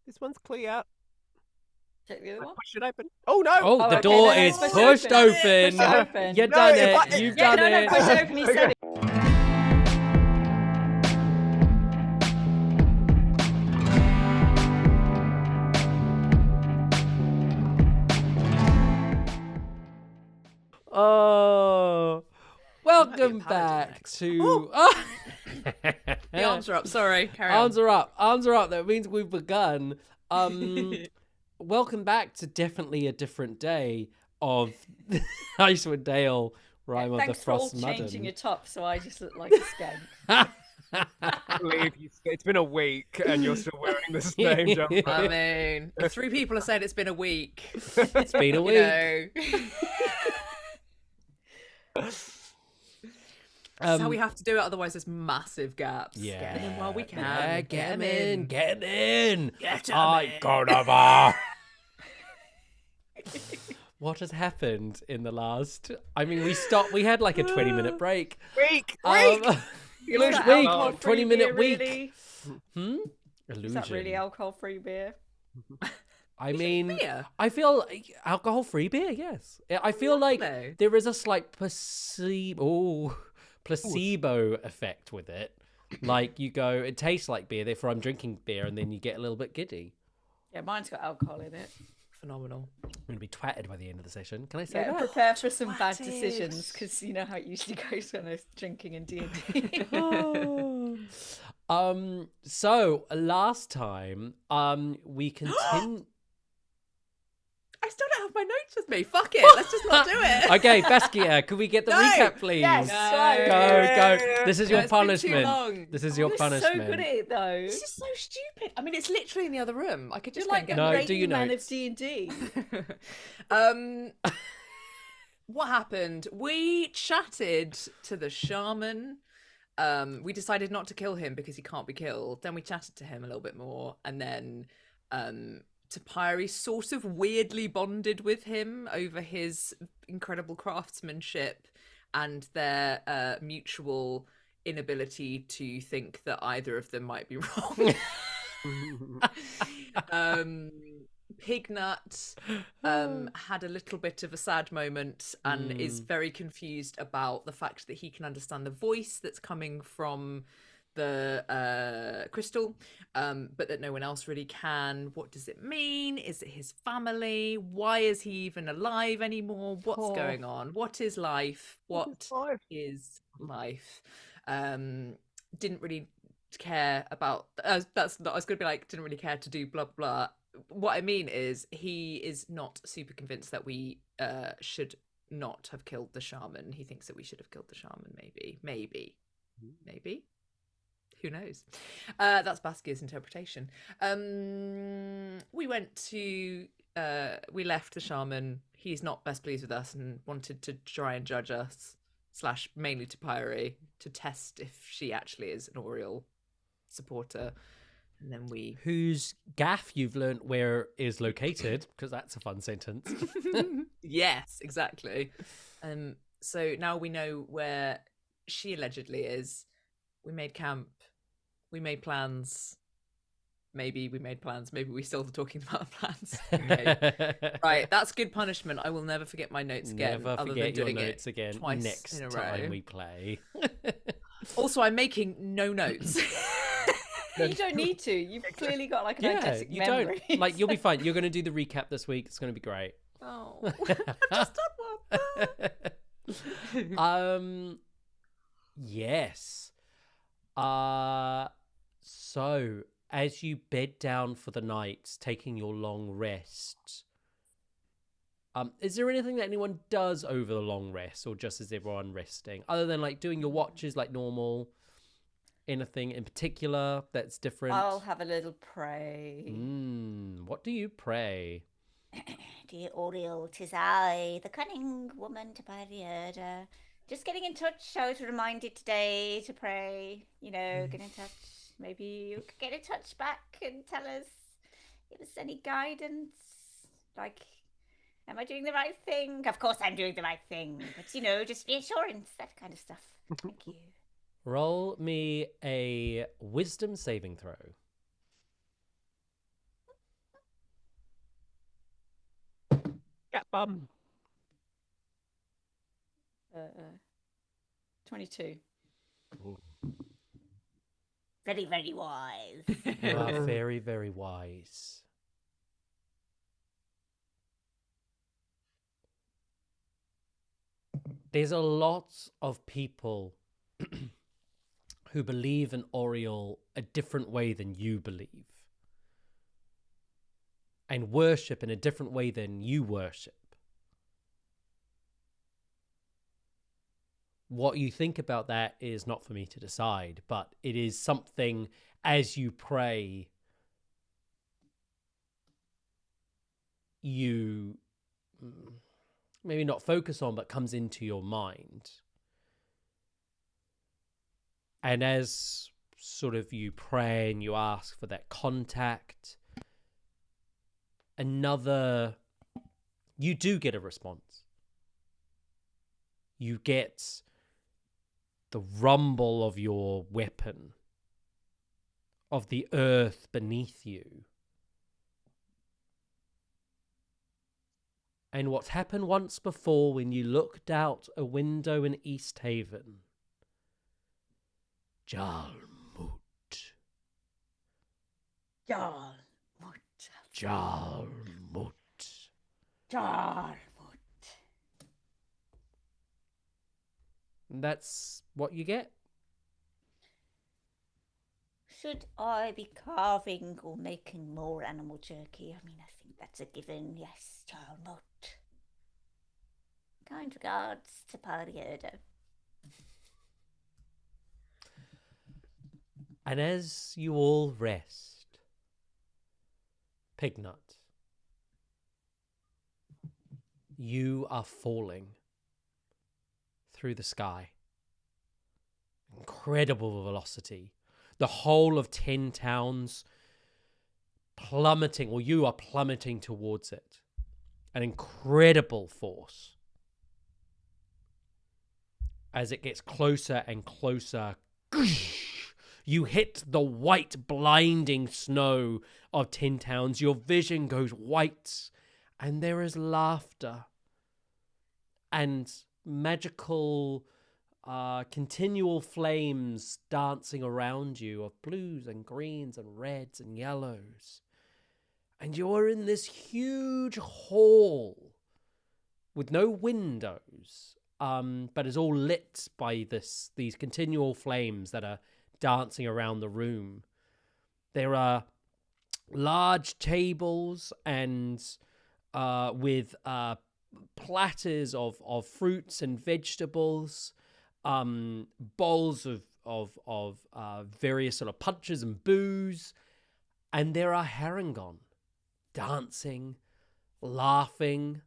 This one's clear. Check the other one. Push it open. Oh no! Oh, the okay, door no, is push it pushed open. Push it open. You've No, done if it. You've Yeah, done no, it. push it open. He said it. Oh, welcome back to. Oh. The arms are up. Sorry, carry on. Arms are up. Arms are up. That means we've begun. Welcome back to definitely a different day of Icewind Dale, Rime of the Thanks for all Frostmaiden. changing your top, so I just look like a skank. I believe it's been a week and you're still wearing the same jumper. I mean, if 3 people have said it's been a week, It's been a you week. know. That's how we have to do it, otherwise there's massive gaps. Yeah. Get 'em in while we can. Yeah, get 'em in. Get 'em in. Get 'em I in. got over. What has happened in the last? I mean, we had like a 20-minute break. Week! Illusion Is that week. alcohol-free 20-minute beer, week. really? Illusion. Is that really alcohol-free beer? I mean, beer? I feel like alcohol-free beer. Yes, I feel like Lovely. there is a slight placebo effect with it. Like you go, it tastes like beer, therefore I'm drinking beer, and then you get a little bit giddy. Yeah, mine's got alcohol in it. Phenomenal. I'm gonna be twatted by the end of the session. Can I say Yeah, that? prepare for some bad Twatted. decisions, because you know how it usually goes when there's drinking in D&D. So last time, we continue. I still don't have my notes with me. Fuck it. Let's just not do it. Okay, Baskia, could we get the No. recap, please? Yes. Go. This is your It's been too punishment. long. This is your You're punishment. so good at it, though. This is so stupid. I mean, it's literally in the other room. I could You're just like go the and No, get do your Rain Man notes. of D&D. What happened? We chatted to the shaman. We decided not to kill him because he can't be killed. Then we chatted to him a little bit more, and then Topiary sort of weirdly bonded with him over his incredible craftsmanship and their mutual inability to think that either of them might be wrong. Pignut had a little bit of a sad moment and is very confused about the fact that he can understand the voice that's coming from the crystal, but that no one else really can. What does it mean? Is it his family? Why is he even alive anymore? What's going on? What is life? What is life? Didn't really care about that's not I was gonna be like, didn't really care to do blah blah. What I mean is he is not super convinced that we should not have killed the shaman. He thinks that we should have killed the shaman. Maybe who knows. That's Baskia's interpretation. We left the shaman. He's not best pleased with us and wanted to try and judge us / mainly Topiary to test if she actually is an Oriel supporter. And then we Whose gaff you've learnt where is located, because that's a fun sentence. Yes, exactly. So now we know where she allegedly is. We made camp. We made plans. Maybe we made plans. Maybe we still are talking about plans. Okay. Right, that's good punishment. I will never forget my notes again. Never other forget than your doing notes it again twice next in a time row. we play. Also, I'm making no notes. You don't need to. You've clearly got like an Yeah, eidetic you memory. don't. Like, you'll be fine. You're going to do the recap this week. It's going to be great. Oh, I've just done one. Yes. So as you bed down for the night, taking your long rest, is there anything that anyone does over the long rest, or just is everyone resting, other than like doing your watches like normal? Anything in particular that's different? I'll have a little pray. What do you pray? Dear Oriel, 'tis I, the cunning woman Topiary Erda. Just getting in touch. I was reminded today to pray. You know, get in touch. Maybe you could get in touch back and tell us, give us any guidance. Like, am I doing the right thing? Of course I'm doing the right thing. But, you know, just reassurance, that kind of stuff. Thank you. Roll me a wisdom saving throw. bum. 22. Very, very wise. You are very, very wise. There's a lot of people who believe in Oriel a different way than you believe, and worship in a different way than you worship. What you think about that is not for me to decide, but it is something as you pray, you maybe not focus on, but comes into your mind. And as sort of you pray and you ask for that contact, you do get a response. You get the rumble of your weapon, of the earth beneath you. And what's happened once before when you looked out a window in East Haven. Jalmut. Jalmut. Jalmut. Jalmut. That's what you get. Should I be carving or making more animal jerky? I mean, I think that's a given. Yes, Jalmut. Kind regards, Topiary Erda. And as you all rest, Pignut, you are falling through the sky. Incredible velocity. The whole of 10 towns plummeting, or you are plummeting towards it. An incredible force. As it gets closer and closer, you hit the white, blinding snow of 10 towns. Your vision goes white, and there is laughter and magical, continual flames dancing around you of blues and greens and reds and yellows. And you're in this huge hall with no windows, but is all lit by these continual flames that are dancing around the room. There are large tables and with platters of fruits and vegetables, bowls of various sort of punches and booze, and there are Harangon dancing, laughing.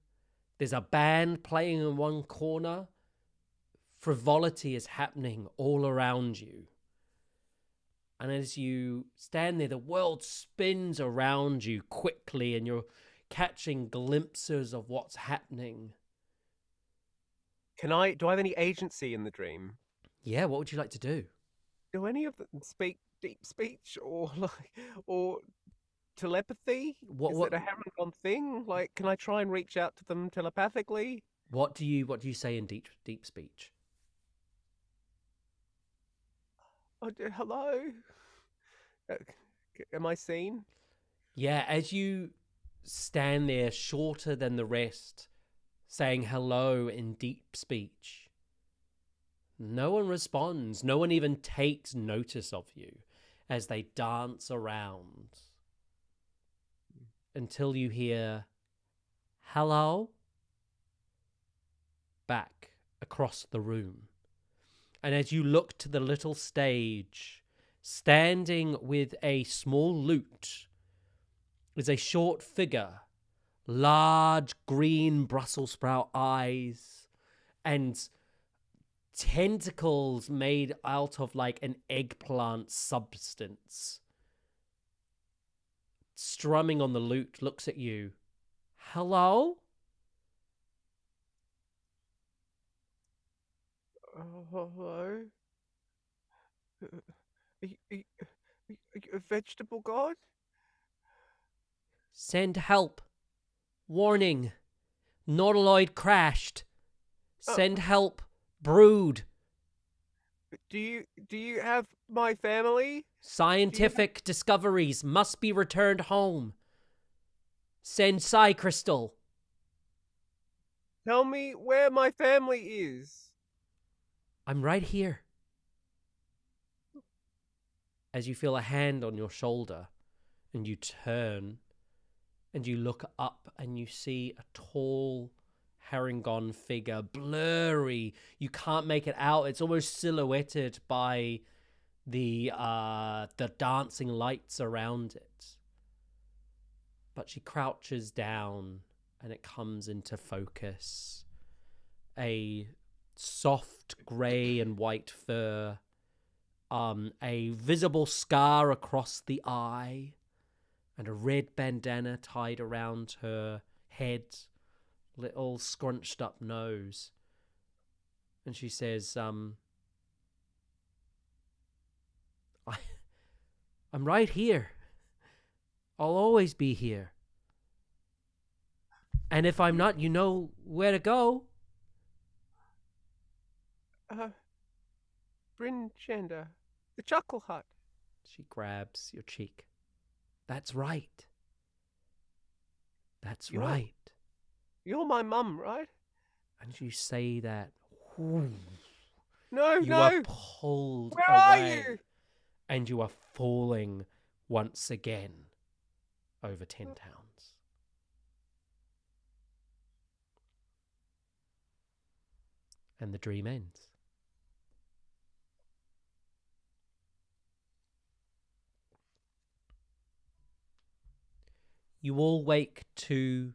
There's a band playing in one corner. Frivolity is happening all around you. And as you stand there, the world spins around you quickly, and you're catching glimpses of what's happening. Do I have any agency in the dream? Yeah, what would you like to do? Do any of them speak deep speech or telepathy? Is it a Harangon thing? Like, can I try and reach out to them telepathically? What do you say in deep speech? Oh, hello. Am I seen? Yeah, as you stand there, shorter than the rest, saying hello in deep speech, no one responds. No one even takes notice of you as they dance around until you hear hello back across the room. And as you look to the little stage, standing with a small lute is a short figure, large green Brussels sprout eyes, and tentacles made out of like an eggplant substance. Strumming on the lute, looks at you. Hello? Hello? Are you a vegetable god? Send help. Warning. Nautiloid crashed. Send help. Brood. Do you have my family? Scientific discoveries must be returned home. Send Psi Crystal. Tell me where my family is. I'm right here. As you feel a hand on your shoulder, and you turn, and you look up, and you see a tall Harengon figure, blurry. You can't make it out. It's almost silhouetted by the dancing lights around it. But she crouches down, and it comes into focus. A soft grey and white fur, a visible scar across the eye, and a red bandana tied around her head, little scrunched up nose. And she says, I'm right here. I'll always be here. And if I'm not, you know where to go. Bryn Chanda, the Chuckle Hut. She grabs your cheek. That's right. That's right. You're my mum, right? And you say that. No, You no. are pulled Where are away. you? And you are falling once again over 10 towns. And the dream ends. You all wake to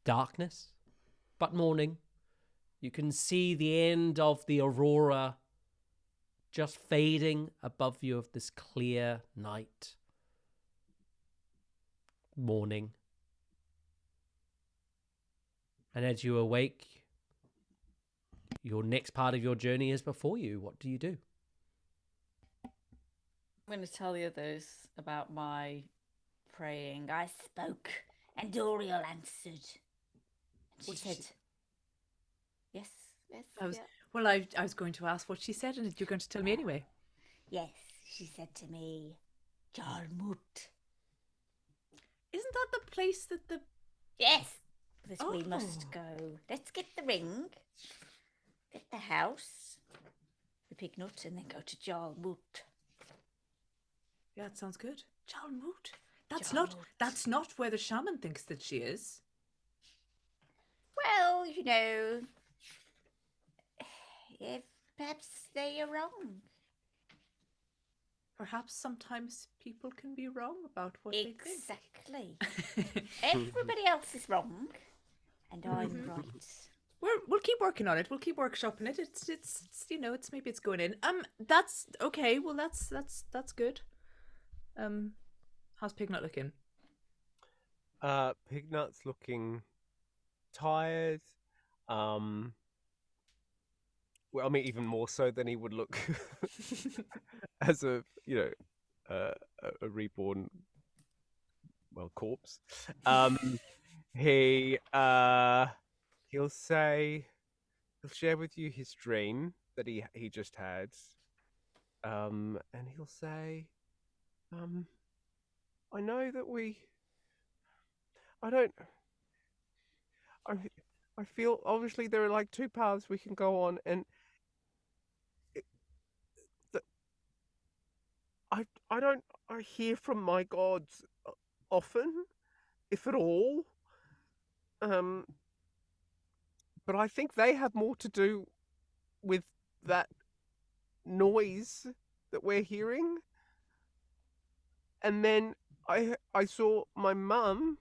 darkness, but morning. You can see the end of the aurora just fading above you of this clear night. Morning. And as you awake, your next part of your journey is before you. What do you do? I'm going to tell the others about my praying. I spoke, and Doriel answered. And she said, yes, yes, yeah. Well, I was going to ask what she said, and you're going to tell me anyway. Yes, she said to me, Jarmut. Isn't that the place that the... Yes, this we Oh. must go. Let's get the ring, get the house, the Pignut, and then go to Jarmut. Yeah, it sounds good. Jalmut. Jalmut. That's not where the shaman thinks that she is. Well, you know, if perhaps they are wrong. Perhaps sometimes people can be wrong about what they Exactly. think. Everybody else is wrong, and I'm right. We'll keep working on it. We'll keep workshopping it. It's you know, it's maybe it's going in. That's okay. Well, that's good. How's Pignut looking? Pignut's looking tired. Well, I mean, even more so than he would look as a, a reborn, well, corpse. He'll share with you his dream that he just had. And he'll say, I know that I feel obviously there are like two paths we can go on, and I hear from my gods often, if at all. But I think they have more to do with that noise that we're hearing. And then I saw my mum.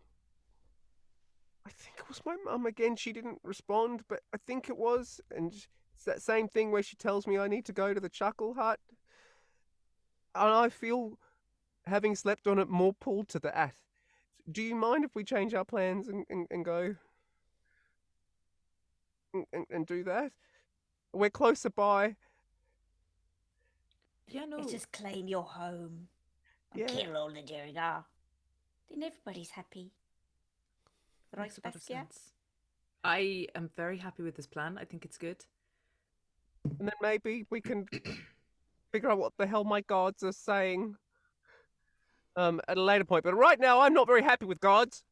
I think it was my mum again. She didn't respond, but I think it was. And it's that same thing where she tells me I need to go to the Chuckle Hut. And I feel, having slept on it, more pulled to that. Do you mind if we change our plans and go and do that? We're closer by. Yeah, no. Let's just claim your home and kill all the Durgar. Then everybody's happy. Right, Makes a lot of Baskia? sense. I am very happy with this plan. I think it's good. And then maybe we can figure out what the hell my gods are saying at a later point. But right now, I'm not very happy with gods.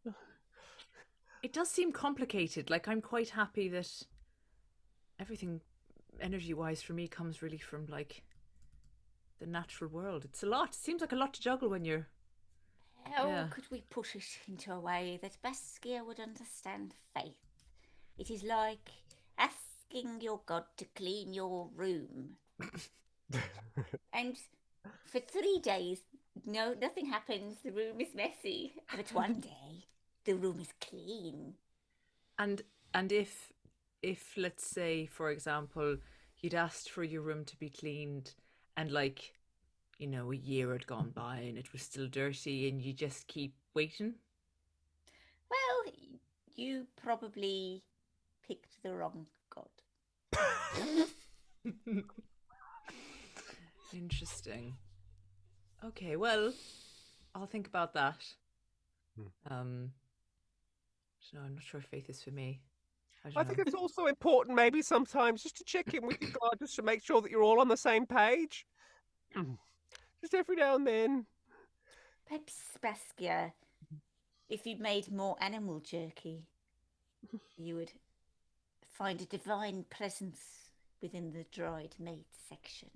It does seem complicated. Like, I'm quite happy that everything energy-wise for me comes really from, like, the natural world. It's a lot. It seems like a lot to juggle when you're... How Yeah. could we put it into a way that Baskia would understand faith? It is like asking your god to clean your room. And for 3 days, no, nothing happens. The room is messy. But one day, the room is clean. And if let's say, for example, you'd asked for your room to be cleaned and, like, you know, a year had gone by and it was still dirty and you just keep waiting. Well, you probably picked the wrong god. Interesting. Okay, well, I'll think about that. No, I'm not sure if faith is for me. I think it's also important maybe sometimes just to check in with your god just to make sure that you're all on the same page. Just every now and then. Perhaps, Baskia, if you made more animal jerky, you would find a divine presence within the dried meat section.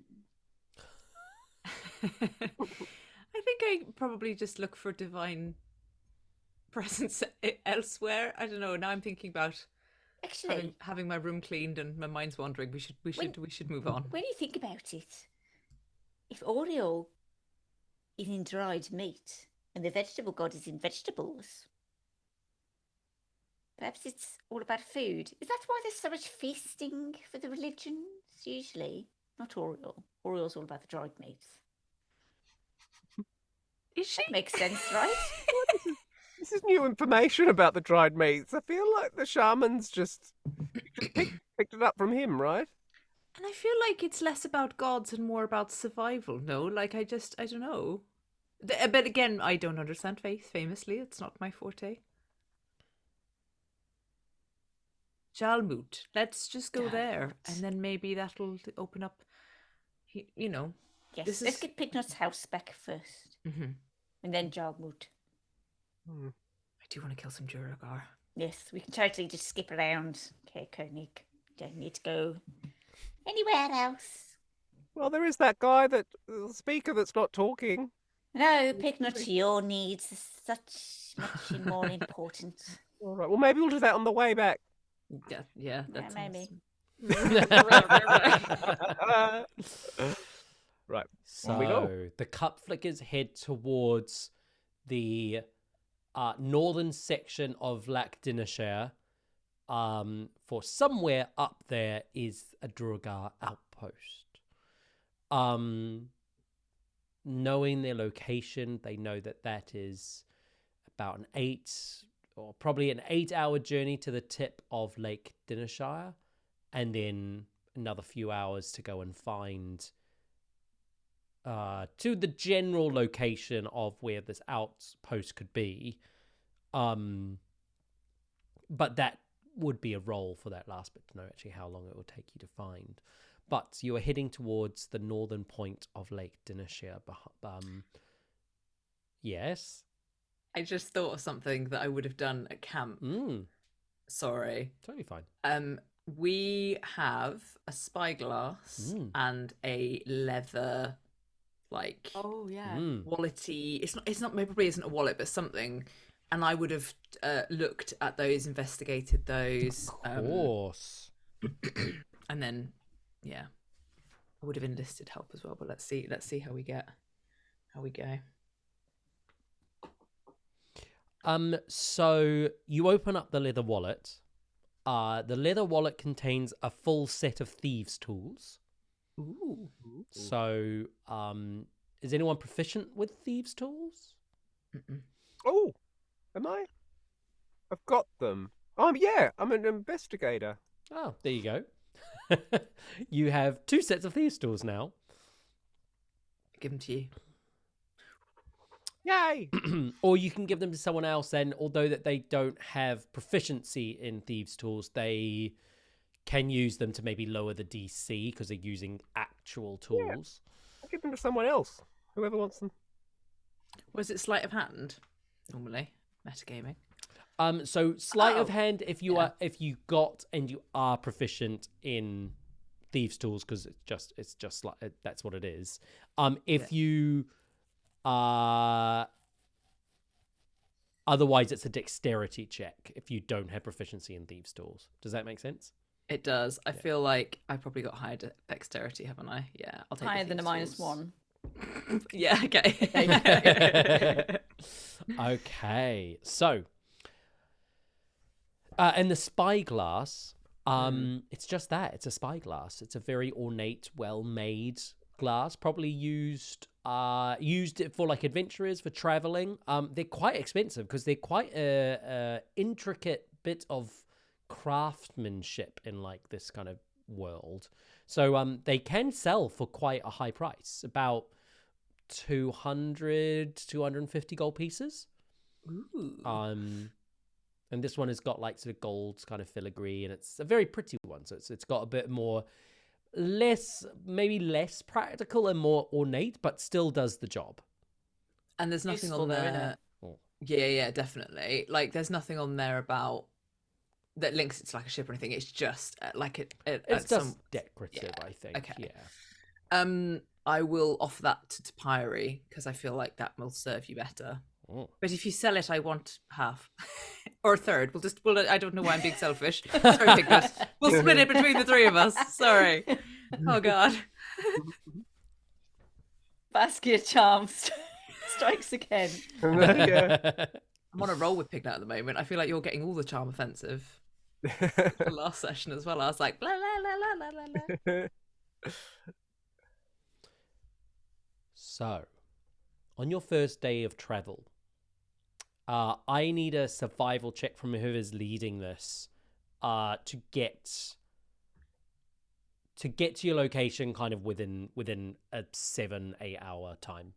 I think I probably just look for divine presence elsewhere. I don't know. Now I'm thinking about Actually, having my room cleaned and my mind's wandering. We should move on. when you think about it, if Oriole is in dried meat and the vegetable god is in vegetables, perhaps it's all about food. Is that why there's so much feasting for the religions usually? Not Oriole. Oriole's all about the dried meats. Is she? That makes sense, right? This is new information about the dried meats. I feel like the shaman's just picked it up from him, right? And I feel like it's less about gods and more about survival. No, like I don't know. But again, I don't understand faith. Famously, it's not my forte. Jalmut. Let's just go there, and then maybe that'll open up. You know. Yes, let's get Pignut's house back first, and then Jogmoot. I do want to kill some Duragar. Yes, we can totally just skip around. Okay, Koenig, don't need to go anywhere else. Well, there is that guy the speaker that's not talking. No, Pignut, your needs are such much more important. All right. Well, maybe we'll do that on the way back. Yeah, that's maybe. Right. So the cup flickers head towards the northern section of Lac Dineshare. For somewhere up there is a Duergar outpost. Knowing their location, they know that is about an 8-hour journey to the tip of Lake Dineshire, and then another few hours to go and find to the general location of where this outpost could be. But that would be a roll for that last bit to know actually how long it will take you to find. But you are heading towards the northern point of Lake Dineshire. Yes? I just thought of something that I would have done at camp. Sorry. Totally fine. We have a spyglass and a leather, like, Oh yeah. wallety. It's not maybe isn't a wallet, but something. And I would have looked at those, investigated those. Of course. And then, yeah, I would have enlisted help as well. But let's see how we go. So you open up the leather wallet. The leather wallet contains a full set of thieves' tools. Ooh. So, is anyone proficient with thieves' tools? Oh, am I? I've got them. Yeah, I'm an investigator. Oh, there you go. You have 2 sets of thieves' tools now. Give them to you. Yay! Or you can give them to someone else, and although that they don't have proficiency in thieves' tools, they can use them to maybe lower the DC because they're using actual tools. I'll give them to someone else. Whoever wants them. Was it sleight of hand? Normally, metagaming. So sleight of Oh, hand if you are proficient in thieves' tools, because it's just like that's what it is. If you otherwise it's a dexterity check if you don't have proficiency in thieves' tools. Does that make sense? It does. I feel like I probably got higher dexterity, haven't I? Yeah, I'll take Higher the than a thieves' -1. tools. Yeah, okay. Okay, so and the spyglass, it's just that. It's a spyglass. It's a very ornate, well-made glass, probably used it for like adventurers, for traveling. They're quite expensive because they're quite a intricate bit of craftsmanship in like this kind of world. So they can sell for quite a high price, about 250 gold pieces. Ooh. And this one has got like sort of gold kind of filigree, and it's a very pretty one. So it's got a bit more, less practical and more ornate, but still does the job. And there's nothing Useful on though, there. Oh. Yeah, definitely. Like, there's nothing on there about that links it to like a ship or anything. It's just It's just decorative, yeah, I think. okay. Yeah. I will offer that to Topiary because I feel like that will serve you better. Oh. But if you sell it, I want half or a third. I don't know why I'm being selfish. Sorry, Pignut. We'll split it between the three of us. Sorry. Oh God. Baskia charm strikes again. Yeah. I'm on a roll with Pignut at the moment. I feel like you're getting all the charm offensive. The last session as well. I was like, blah, blah, blah, blah, blah, blah. So, on your first day of travel, I need a survival check from whoever's leading this to get to your location kind of within a 7-8 hour time.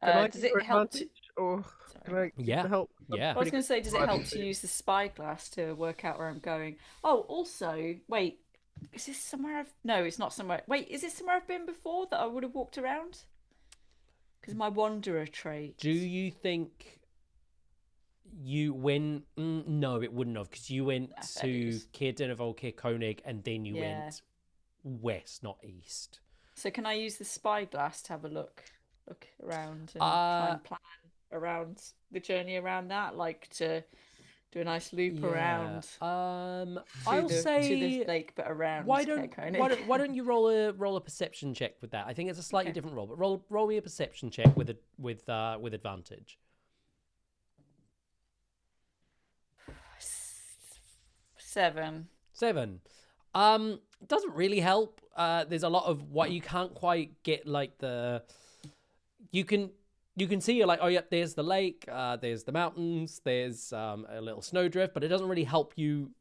Does it help? Or can I Yeah. help? Yeah. I was going to say, does it help to use the spyglass to work out where I'm going? Oh, also, wait, is this somewhere No, it's not somewhere. Wait, is this somewhere I've been before that I would have walked around? Because my wanderer trait. Do you think you went? No, it wouldn't have, because you went to Kiryndur, Koenig, and then you went west, not east. So can I use the spyglass to have a look around and try and plan around the journey around that, like to do a nice loop around? I'll say to the lake, but around. Why don't you roll a perception check with that? I think it's a slightly different roll, but roll me a perception check with advantage. 7. Doesn't really help. There's a lot of what you can't quite get, like you can see, you're like, oh yep, there's the lake, there's the mountains, there's a little snowdrift, but it doesn't really help you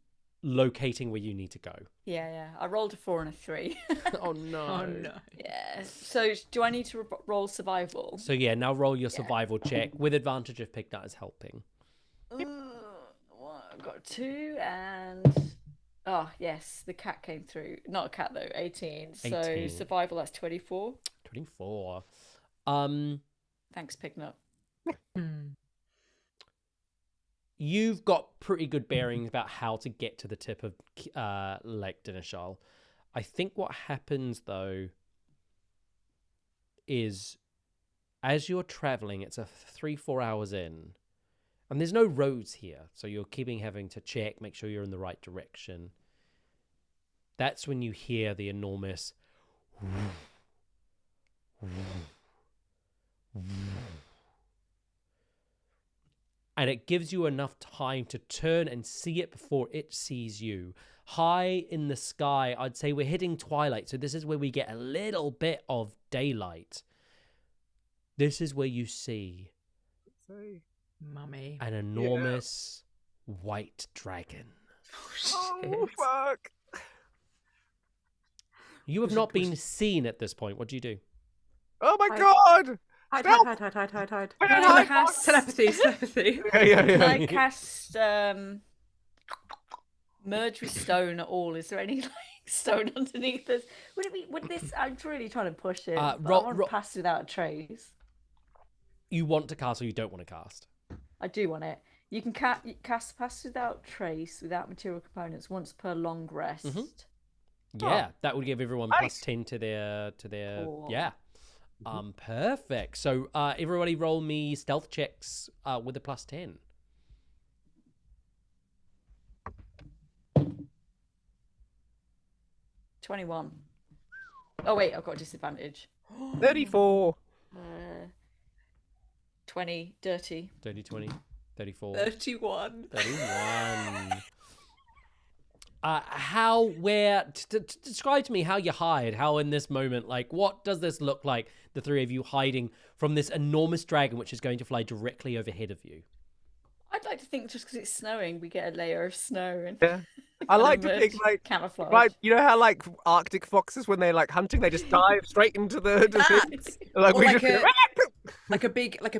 locating where you need to go. Yeah. I rolled a 4 and a 3. Oh no. Oh no. Yeah. So do I need to roll survival? So yeah, now roll your survival check with advantage if Pignut is helping. I've got 2 and... Oh, yes, the cat came through. Not a cat, though. 18. So 18. survival, that's 24. 24. Thanks, Pignut. You've got pretty good bearings about how to get to the tip of Lake Dinishal. I think what happens, though, is as you're traveling, it's a 3-4 hours in, and there's no roads here, so you're having to check, make sure you're in the right direction. That's when you hear the enormous and it gives you enough time to turn and see it before it sees you. High in the sky, I'd say we're hitting twilight, so this is where we get a little bit of daylight. This is where you see Mummy. an enormous white dragon. Oh, fuck. You have not been seen at this point. What do you do? Oh my Hide. god! Hide. Stealth! Hide. I Can don't I hide. cast? Telepathy. Can I cast merge with stone at all? Is there any like stone underneath us? Would it be? Would this? I'm really trying to push it. But I want to pass without a trace. You want to cast or you don't want to cast? I do want it. You can cast pass without trace, without material components, once per long rest. Yeah, that would give everyone plus 10 to their Cool. yeah. Perfect. So everybody roll me stealth checks with a plus 10. +21. Oh wait, I've got a disadvantage. 34. 20, dirty. 30, 20, 34. 31. 31. Describe to me how you hide, how in this moment, like, what does this look like, the three of you hiding from this enormous dragon which is going to fly directly overhead of you? I'd like to think just because it's snowing, we get a layer of snow and Yeah. I like to think like camouflage. right, you know how like Arctic foxes when they're like hunting, they just dive straight into the things? Like, Or we like just like a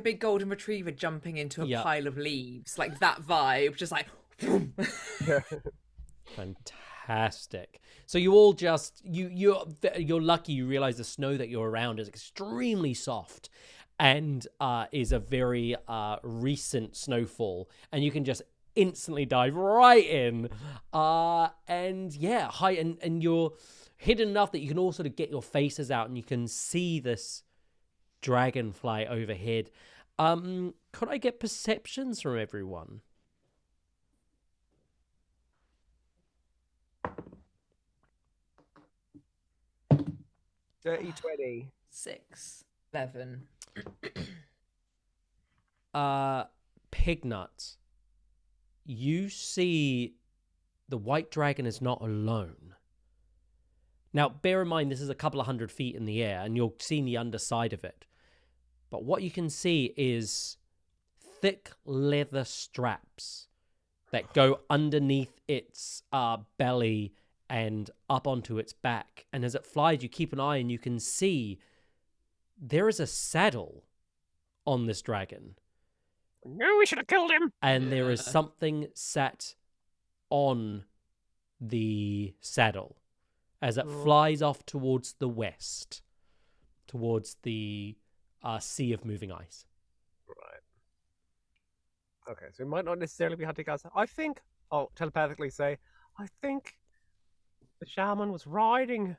big golden retriever jumping into a pile of leaves, like that vibe, just like. Fantastic. So you all just you're lucky you realize the snow that you're around is extremely soft and is a very recent snowfall, and you can just instantly dive right in and yeah, and you're hidden enough that you can all sort of get your faces out and you can see this dragonfly overhead. Could I get perceptions from everyone? Dirty 20. 6. 11. Pignut, you see the white dragon is not alone. Now, bear in mind, this is a couple of 100 feet in the air, and you're seeing the underside of it. But what you can see is thick leather straps that go underneath its belly and up onto its back. And as it flies, you keep an eye and you can see there is a saddle on this dragon. No, we should have killed him. And there is something sat on the saddle as it flies off towards the west, towards the sea of moving ice. Right. Okay, so we might not necessarily be hunting us. I think I'll telepathically say, I think the shaman was riding,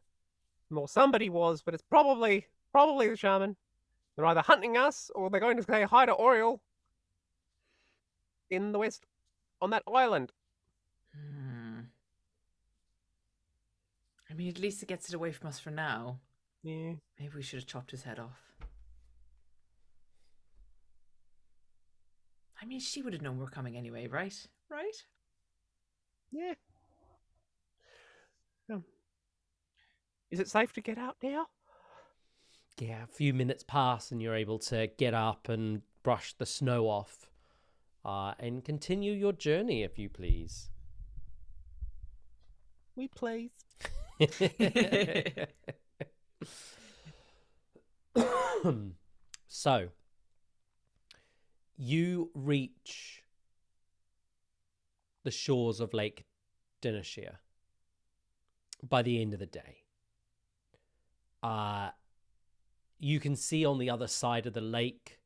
or somebody was, but it's probably the shaman. They're either hunting us or they're going to say hi to Oriel in the west on that island. I mean, at least it gets it away from us for now. Yeah. Maybe we should have chopped his head off. I mean, she would have known we're coming anyway, right? Right? Yeah. Is it safe to get out now? Yeah, a few minutes pass and you're able to get up and brush the snow off and continue your journey, if you please. We please. So, you reach the shores of Lake Dinashir by the end of the day. You can see on the other side of the lake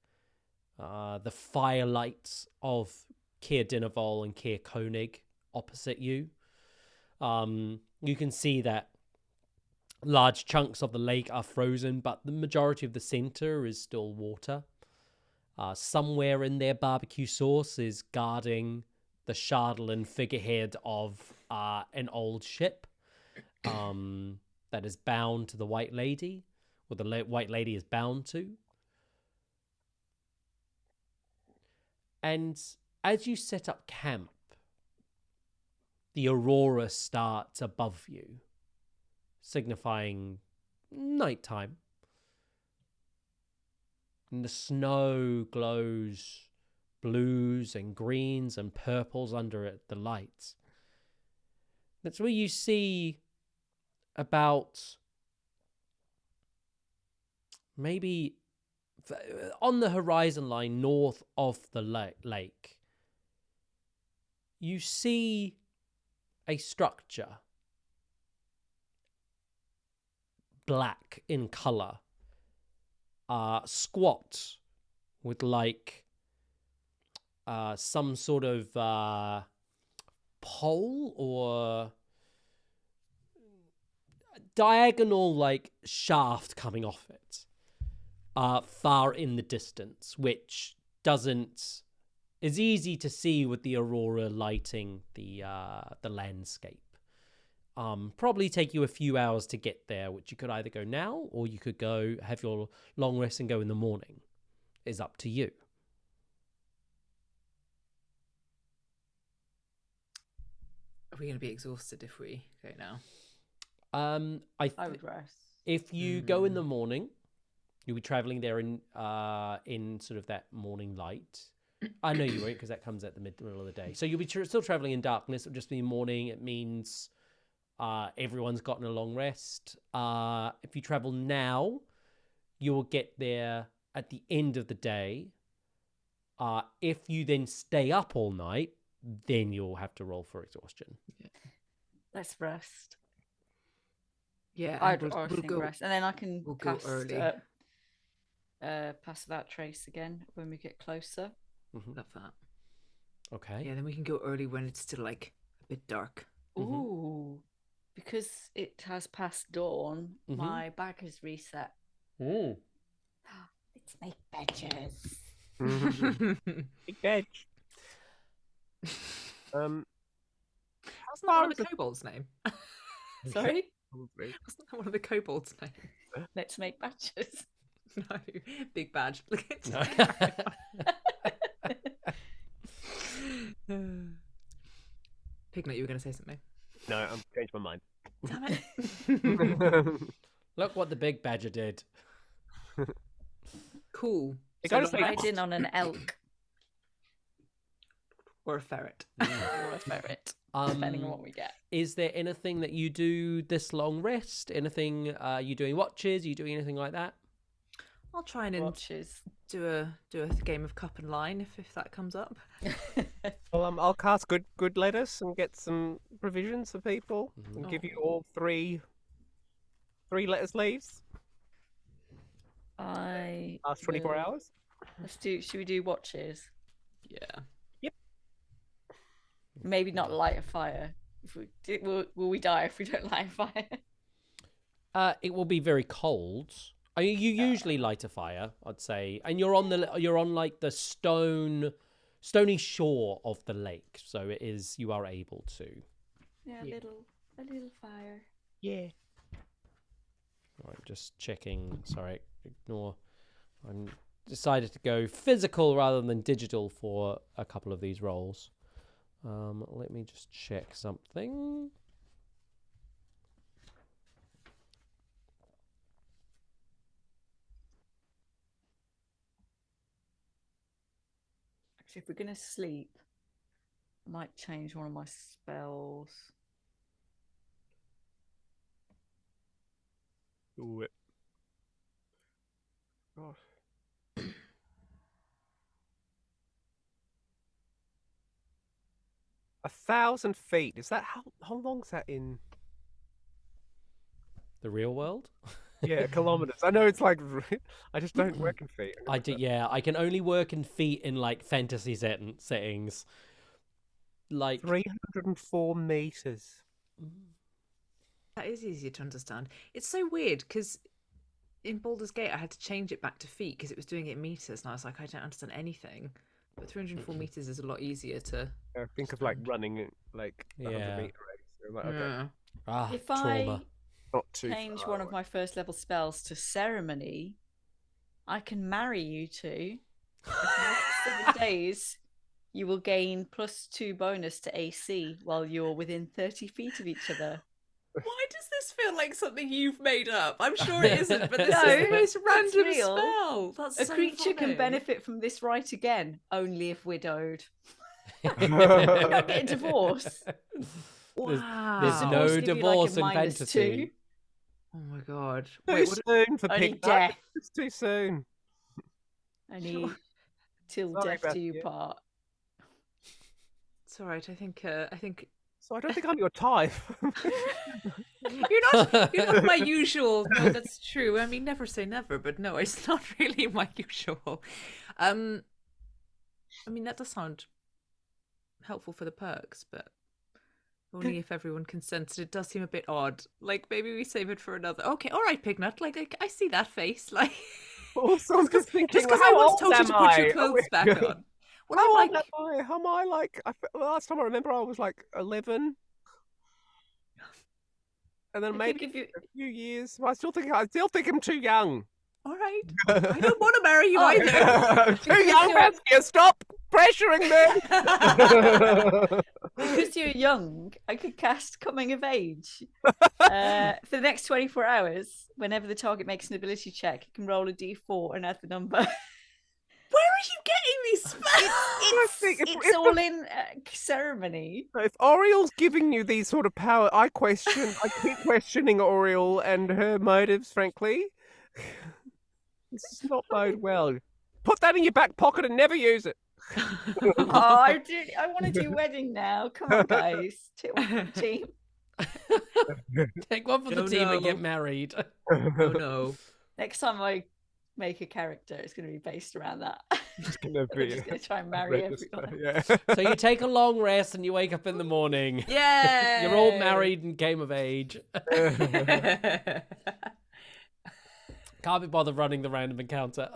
the firelights of Caer Dineval and Caer Konig opposite you. You can see that large chunks of the lake are frozen, but the majority of the center is still water. Somewhere in there, barbecue sauce is guarding the Chardalyn figurehead of an old ship that is bound to the White Lady, or the White Lady is bound to. And as you set up camp, the aurora starts above you, signifying nighttime. And the snow glows blues and greens and purples under it, the lights. That's where you see about maybe on the horizon line north of the lake, you see a structure, black in color, squat with like some sort of pole or diagonal like shaft coming off it, far in the distance, which is easy to see with the aurora lighting the landscape. Probably take you a few hours to get there, which you could either go now or you could go have your long rest and go in the morning. Is up to you. Are we going to be exhausted if we go now? I would rest. If you go in the morning, you'll be traveling there in sort of that morning light. I know you won't, because that comes at the middle of the day. So you'll be still traveling in darkness. It'll just be morning. It means everyone's gotten a long rest. If you travel now, you will get there at the end of the day. If you then stay up all night, then you'll have to roll for exhaustion. Yeah. Let's rest. Yeah, I'd we'll think go, rest, and then I can we'll go early. Pass that trace again when we get closer. Mm-hmm. Love that. Okay. Yeah, then we can go early when it's still like a bit dark. Mhm. Ooh, because it has passed dawn, Mhm. my bag has reset. Mm. Let's make badges. Big veg. Wasn't that far one is of the it? kobolds' name? Sorry, Probably. Wasn't that one of the kobolds' name? let's make badges. No, big badge. Look at Pignut, you were going to say something. No, I've changed my mind. Damn it. Look what the big badger did. Cool. It So gotta long say- rest Ride in on an elk or a ferret. or a ferret, depending on what we get. Is there anything that you do this long rest? Anything? You doing watches? You doing anything like that? I'll try and Watches. do a game of cup and line if that comes up. Well, I'll cast good lettuce and get some provisions for people, and give you all three lettuce leaves. Last 24 will- hours. Should we do watches? Yeah. Maybe not light a fire. If we will we die if we don't light a fire? It will be very cold. I mean, you usually light a fire, I'd say, and you're on like the stony shore of the lake, so you are able to. Yeah, a little fire. Yeah. I'm just checking. Sorry, ignore. I'm decided to go physical rather than digital for a couple of these rolls. Let me just check something. Actually, if we're gonna sleep, I might change one of my spells. Do it. God. 1,000 feet. Is that how long's that in? The real world? Yeah, kilometers. I know it's like I just don't work in feet. I do. Yeah, I can only work in feet in like fantasy settings. Like 304 meters. That is easier to understand. It's so weird because in Baldur's Gate I had to change it back to feet because it was doing it in meters, and I was like, I don't understand anything. But 304 meters is a lot easier to. Think of like running it like a 100-meter race. I'm like, okay, Yeah. If trauma. not too change far one of away. my first level spells to ceremony, I can marry you two. For the next 7 days, you will gain +2 bonus to AC while you're within 30 feet of each other. Why does this feel like something you've made up? I'm sure it isn't, but this No, is the most random real. spell. That's A so creature can funny. benefit from this right again, only if widowed. I'm not getting divorced. There's Wow. no Supposed to give you, like, a divorce in -2. fantasy. Oh my god. Too Wait, what? soon for Only Pignut. death. It's too soon. Only till Sorry, death do you Baskia. part. It's all right. I think. So I don't think I'm your type. You're not. You're not my usual. No, that's true. I mean, never say never, but no, it's not really my usual. I mean, that does sound helpful for the perks, but only if everyone consents. It does seem a bit odd. Like maybe we save it for another. Okay, all right, Pignut. Like I see that face. Like Also, I'm just thinking, just because how I once old told you am to put your I? clothes back on. Well, How I'm old like, am I? How am I like? Last time I remember, I was like 11, and then I maybe think if you... a few years. I still think I'm too young. all right, I don't want to marry you Oh. either. Too young, Baskia. Stop pressuring me. Because you're young, I could cast Coming of Age. For the next 24 hours, whenever the target makes an ability check, you can roll a d4 and add the number. Where are you getting these spells? It's all in ceremony. If Oriel's giving you these sort of power, I keep questioning Oriel and her motives, frankly. This does not bode well. Put that in your back pocket and never use it. Oh, I want to do wedding now. Come on, guys. Team. Take one for the Oh, team and no. get married. Oh no. Next time I make a character, it's going to be based around that. It's gonna I'm be just going to try and marry register, everyone. yeah. So you take a long rest and you wake up in the morning. Yeah. You're all married and came of age. Can't be bothered running the random encounter.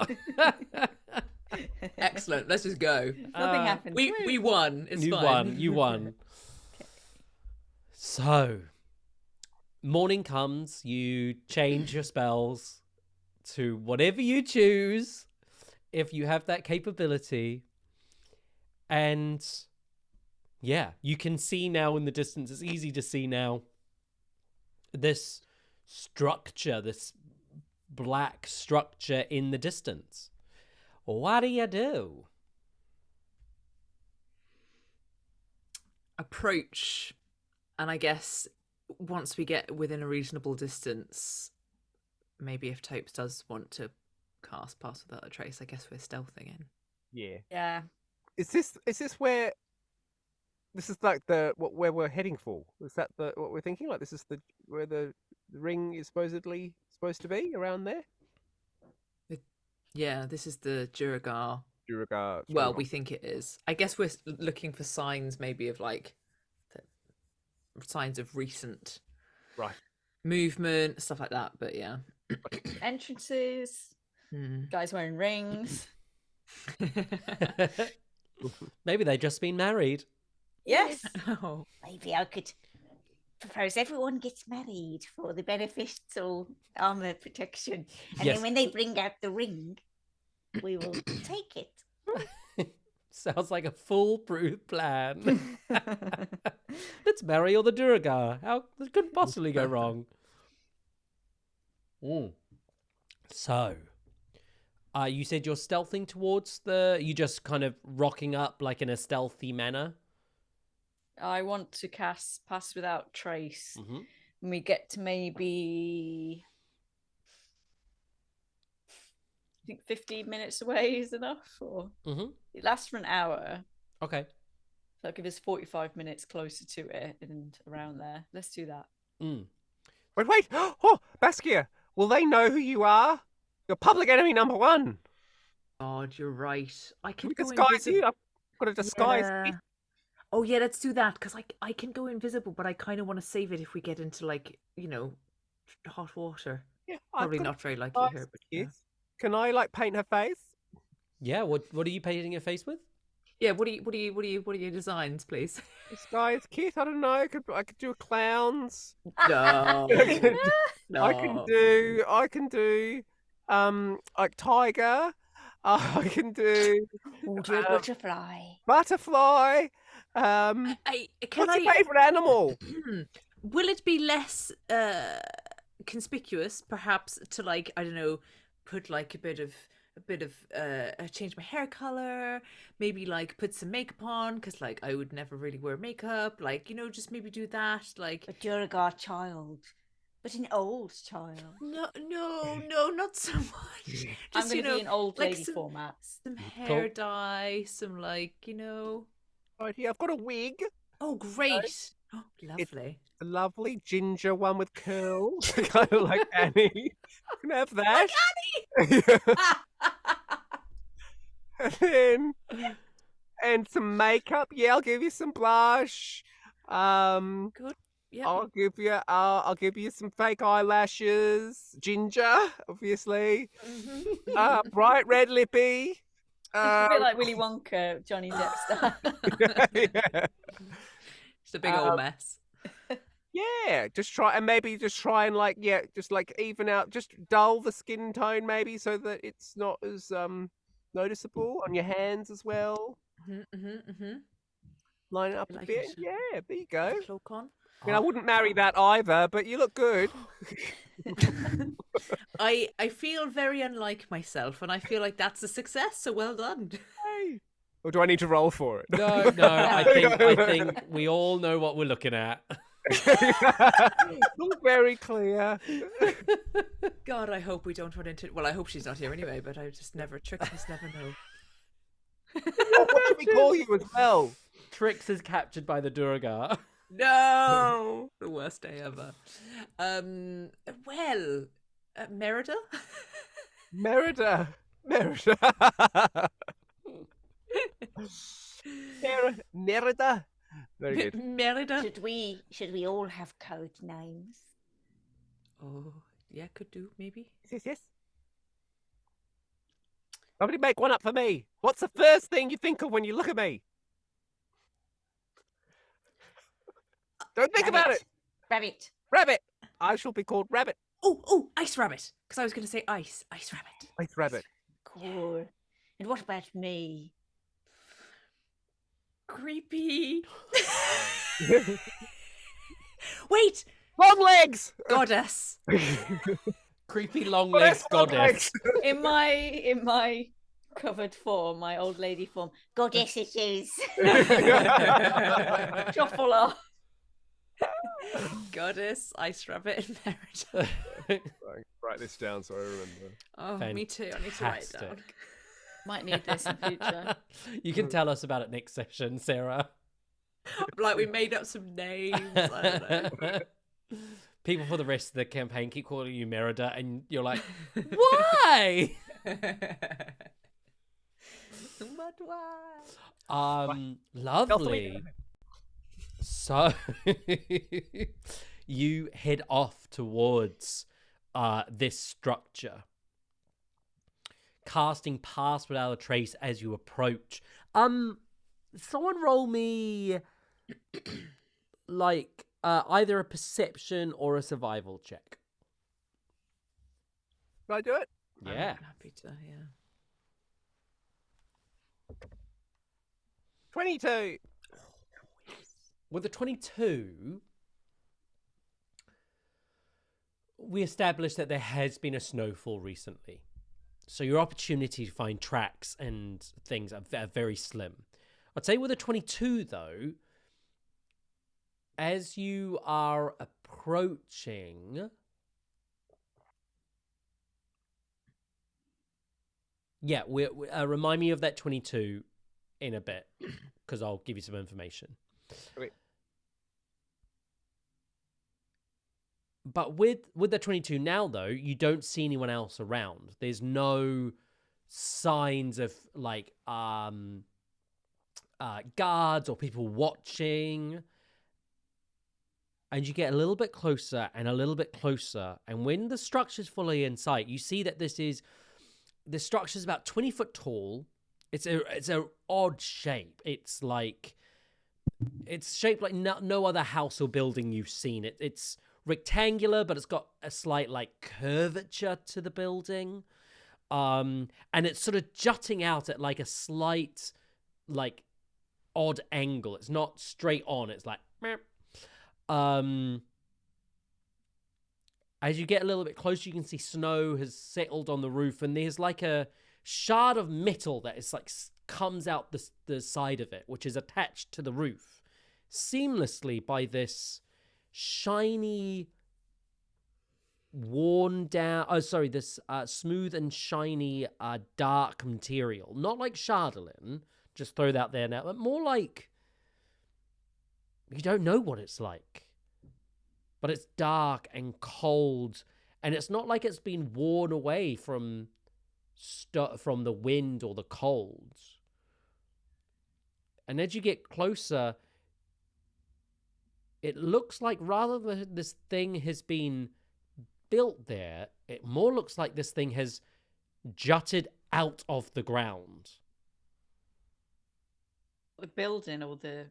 Excellent. Let's just go. Nothing happens. We won. It's You fine. won. You won. So, morning comes. You change your spells to whatever you choose, if you have that capability. And yeah, you can see now in the distance. It's easy to see now. This structure, this black structure in the distance. What do you do? Approach, and I guess once we get within a reasonable distance, maybe if Topes does want to cast Pass Without a Trace, I guess we're stealthing in. Yeah. Yeah. Is this where? This is like where we're heading for. Is that what we're thinking? Like this is where the ring is supposedly supposed to be, around there? Yeah, this is the Duragar. Duragar. Well, we think it is. I guess we're looking for signs, maybe of like signs of recent Right. movement, stuff like that. But yeah, Entrances. Guys wearing rings. Maybe they've just been married. Yes. Oh. Maybe I could propose everyone gets married for the beneficial armor protection. And Yes. then when they bring out the ring, we will take it. Sounds like a foolproof plan. Let's marry all the Duragar. How that couldn't possibly go wrong? So, you said you're stealthing towards you just kind of rocking up like in a stealthy manner. I want to cast Pass Without Trace. Mm-hmm. When we get to maybe, I think 15 minutes away is enough, or it lasts for an hour. Okay. So that'll give us 45 minutes closer to it and around there. Let's do that. Wait! Oh, Baskia, will they know who you are? You're public enemy number one. God, you're right. I Can can we go disguise invisible. you? I've got a disguise. Yeah. Oh yeah, let's do that because I can go invisible, but I kind of want to save it if we get into like hot water. Yeah, Probably I've got not very likely disguise here, but yeah. kit. Can I like paint her face? Yeah. What are you painting your face with? Yeah, what are your designs, please? Disguise kit? I don't know. I could do a clown's. No, no. I can do like tiger. I can do We'll do a butterfly. butterfly. Can What's your favourite animal? Will it be less conspicuous, perhaps, to like I don't know, put like a bit of change my hair color, maybe like put some makeup on because like I would never really wear makeup, like just maybe do that, like A Duragar child But an old child. No, not so much. I'm Just, going to be in old like lady format. some hair dye, some Right here, I've got a wig. Oh, great. Oh, lovely. A lovely ginger one with curls, kind of like Annie. You can have that. And some makeup. Yeah, I'll give you some blush. Good. Yeah. I'll give you some fake eyelashes. Ginger, obviously. Bright red lippy. It's a bit like Willy Wonka, Johnny Depp style. Yeah. It's a big old mess. Yeah, just try and like just like even out, just dull the skin tone maybe so that it's not as noticeable on your hands as well. Line it up a bit. Yeah, there you go. I mean, I wouldn't marry that either, but you look good. I feel very unlike myself, and I feel like that's a success. So well done. Hey. Or do I need to roll for it? No, I think we all know what we're looking at. All very clear. God, I hope we don't run into. Well, I hope she's not here anyway. But I just never. Tricks us never know. What should we call you as well? Trix is captured by the Durga. No, the worst day ever. Merida. Merida. Merida. Very good. Merida. Should we all have code names? Oh, yeah, could do maybe. Yes. Somebody make one up for me. What's the first thing you think of when you look at me? Don't think about it. Rabbit. Rabbit. I shall be called Rabbit. Oh, Ice Rabbit. Because I was going to say Ice Rabbit. Ice Rabbit. Cool. And what about me? Creepy. Wait. Long legs. Goddess. Creepy long legs goddess. In my covered form, my old lady form. Goddess it is. Shuffle off. Goddess, Ice Rabbit, and Merida. Write this down so I remember. Oh, me too. I need to write it down. Might need this in future. You can tell us about it next session, Sarah. Like we made up some names. I don't know. People for the rest of the campaign keep calling you Merida, and you're like, why? But why? Lovely. So you head off towards this structure, casting Pass Without a Trace as you approach. Someone roll me like either a perception or a survival check. Can I do it? Yeah. I'm happy to, yeah. 22. With the 22, we established that there has been a snowfall recently. So your opportunity to find tracks and things are very slim. I'd say with a 22, though, as you are approaching... Yeah, remind me of that 22 in a bit, because I'll give you some information. Okay. But with the 22 now, though, you don't see anyone else around. There's no signs of, like, guards or people watching. And you get a little bit closer and a little bit closer. And when the structure's fully in sight, you see that the structure's about 20 foot tall. It's a odd shape. It's shaped like no other house or building you've seen. It's rectangular, but it's got a slight like curvature to the building, and it's sort of jutting out at like a slight like odd angle. It's not straight on. It's like as you get a little bit closer, you can see snow has settled on the roof, and there's like a shard of metal that is like comes out the side of it, which is attached to the roof seamlessly by this shiny worn down. Oh, sorry, this smooth and shiny dark material. Not like Chardolin, just throw that there now, but more like you don't know what it's like. But it's dark and cold, and it's not like it's been worn away from the wind or the cold. And as you get closer, it looks like rather than this thing has been built there, it more looks like this thing has jutted out of the ground. The building or the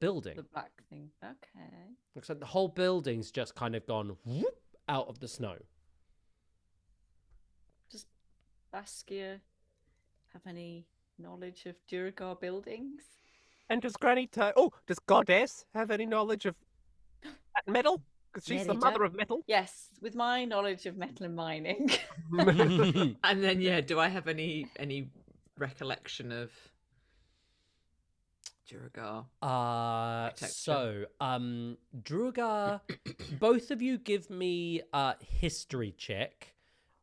building. the black thing. Okay. Looks like the whole building's just kind of gone whoop out of the snow. Does Baskia have any knowledge of Duragar buildings? And does does Goddess have any knowledge of metal? Because she's the mother of metal. Yes, with my knowledge of metal and mining. And then, yeah, do I have any recollection of Duragar? Druagar, both of you give me a history check.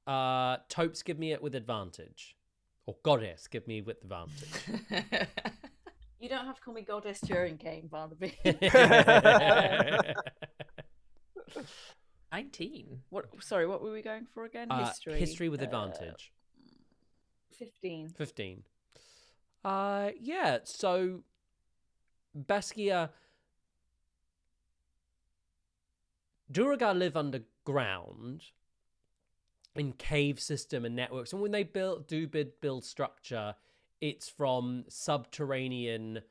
Topes, give me it with advantage. Or Goddess, give me with advantage. You don't have to call me Goddess during game, Barnaby. 19. What? Sorry, what were we going for again? History. History with advantage. 15. 15. Yeah, so Baskia, Duragar live underground in cave system and networks, and when they build structure, it's from subterranean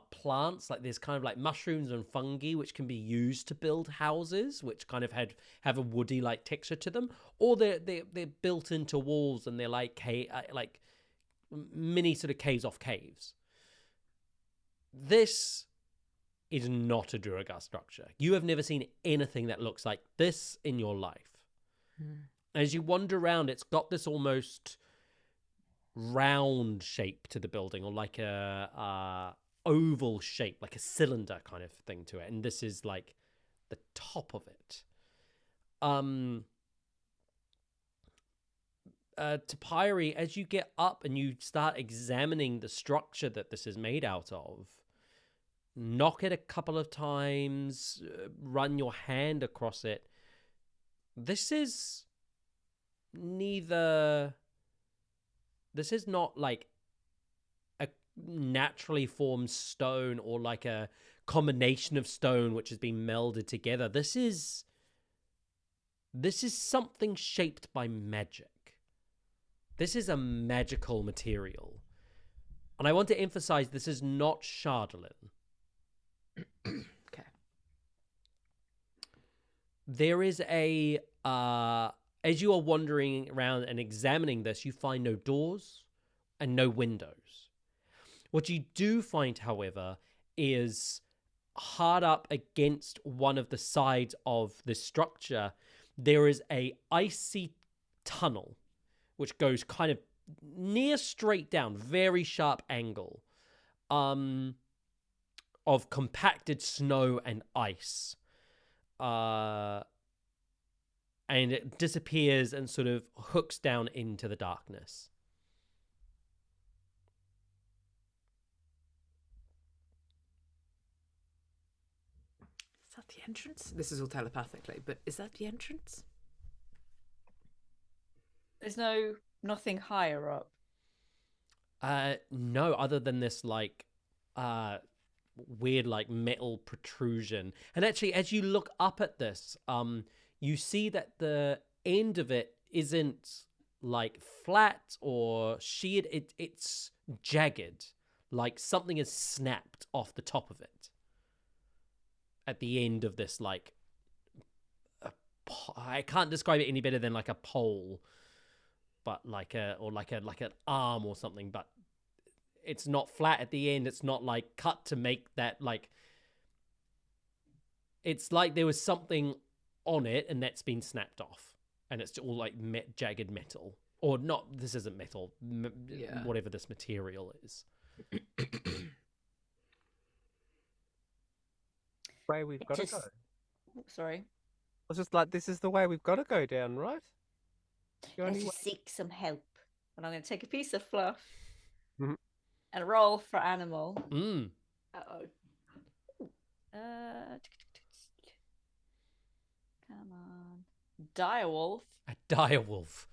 plants. Like there's kind of like mushrooms and fungi which can be used to build houses, which kind of have a woody like texture to them, or they're built into walls and they're like like mini sort of caves off caves. This is not a Duragar structure. You have never seen anything that looks like this in your life. As you wander around, it's got this almost round shape to the building, or like a oval shape, like a cylinder kind of thing to it, and this is like the top of it. Topiary, as you get up and you start examining the structure that this is made out of, knock it a couple of times, run your hand across it. This is not like a naturally formed stone or like a combination of stone which has been melded together. This is something shaped by magic. This is a magical material. And I want to emphasize this is not Chardolin. Okay. There is a as you are wandering around and examining this, you find no doors and no windows. What you do find, however, is hard up against one of the sides of the structure, there is a icy tunnel which goes kind of near straight down, very sharp angle, of compacted snow and ice. And it disappears and sort of hooks down into the darkness. Is that the entrance? This is all telepathically, but is that the entrance? There's nothing higher up. No, other than this like weird like metal protrusion. And actually, as you look up at this, you see that the end of it isn't like flat or sheared. It's jagged, like something is snapped off the top of it. At the end of this, like I can't describe it any better than like a pole, but like an arm or something. But it's not flat at the end. It's not like cut to make that like. It's like there was something on it and that's been snapped off, and it's all like jagged metal, or not. This isn't metal. Whatever this material is. Where we've got to go. Sorry. was just like, this is the way we've got to go down, right? The Let's only way. just seek some help. And I'm going to take a piece of fluff Mhm. and roll for animal. Mm. Uh-oh. Come on. Direwolf. A direwolf.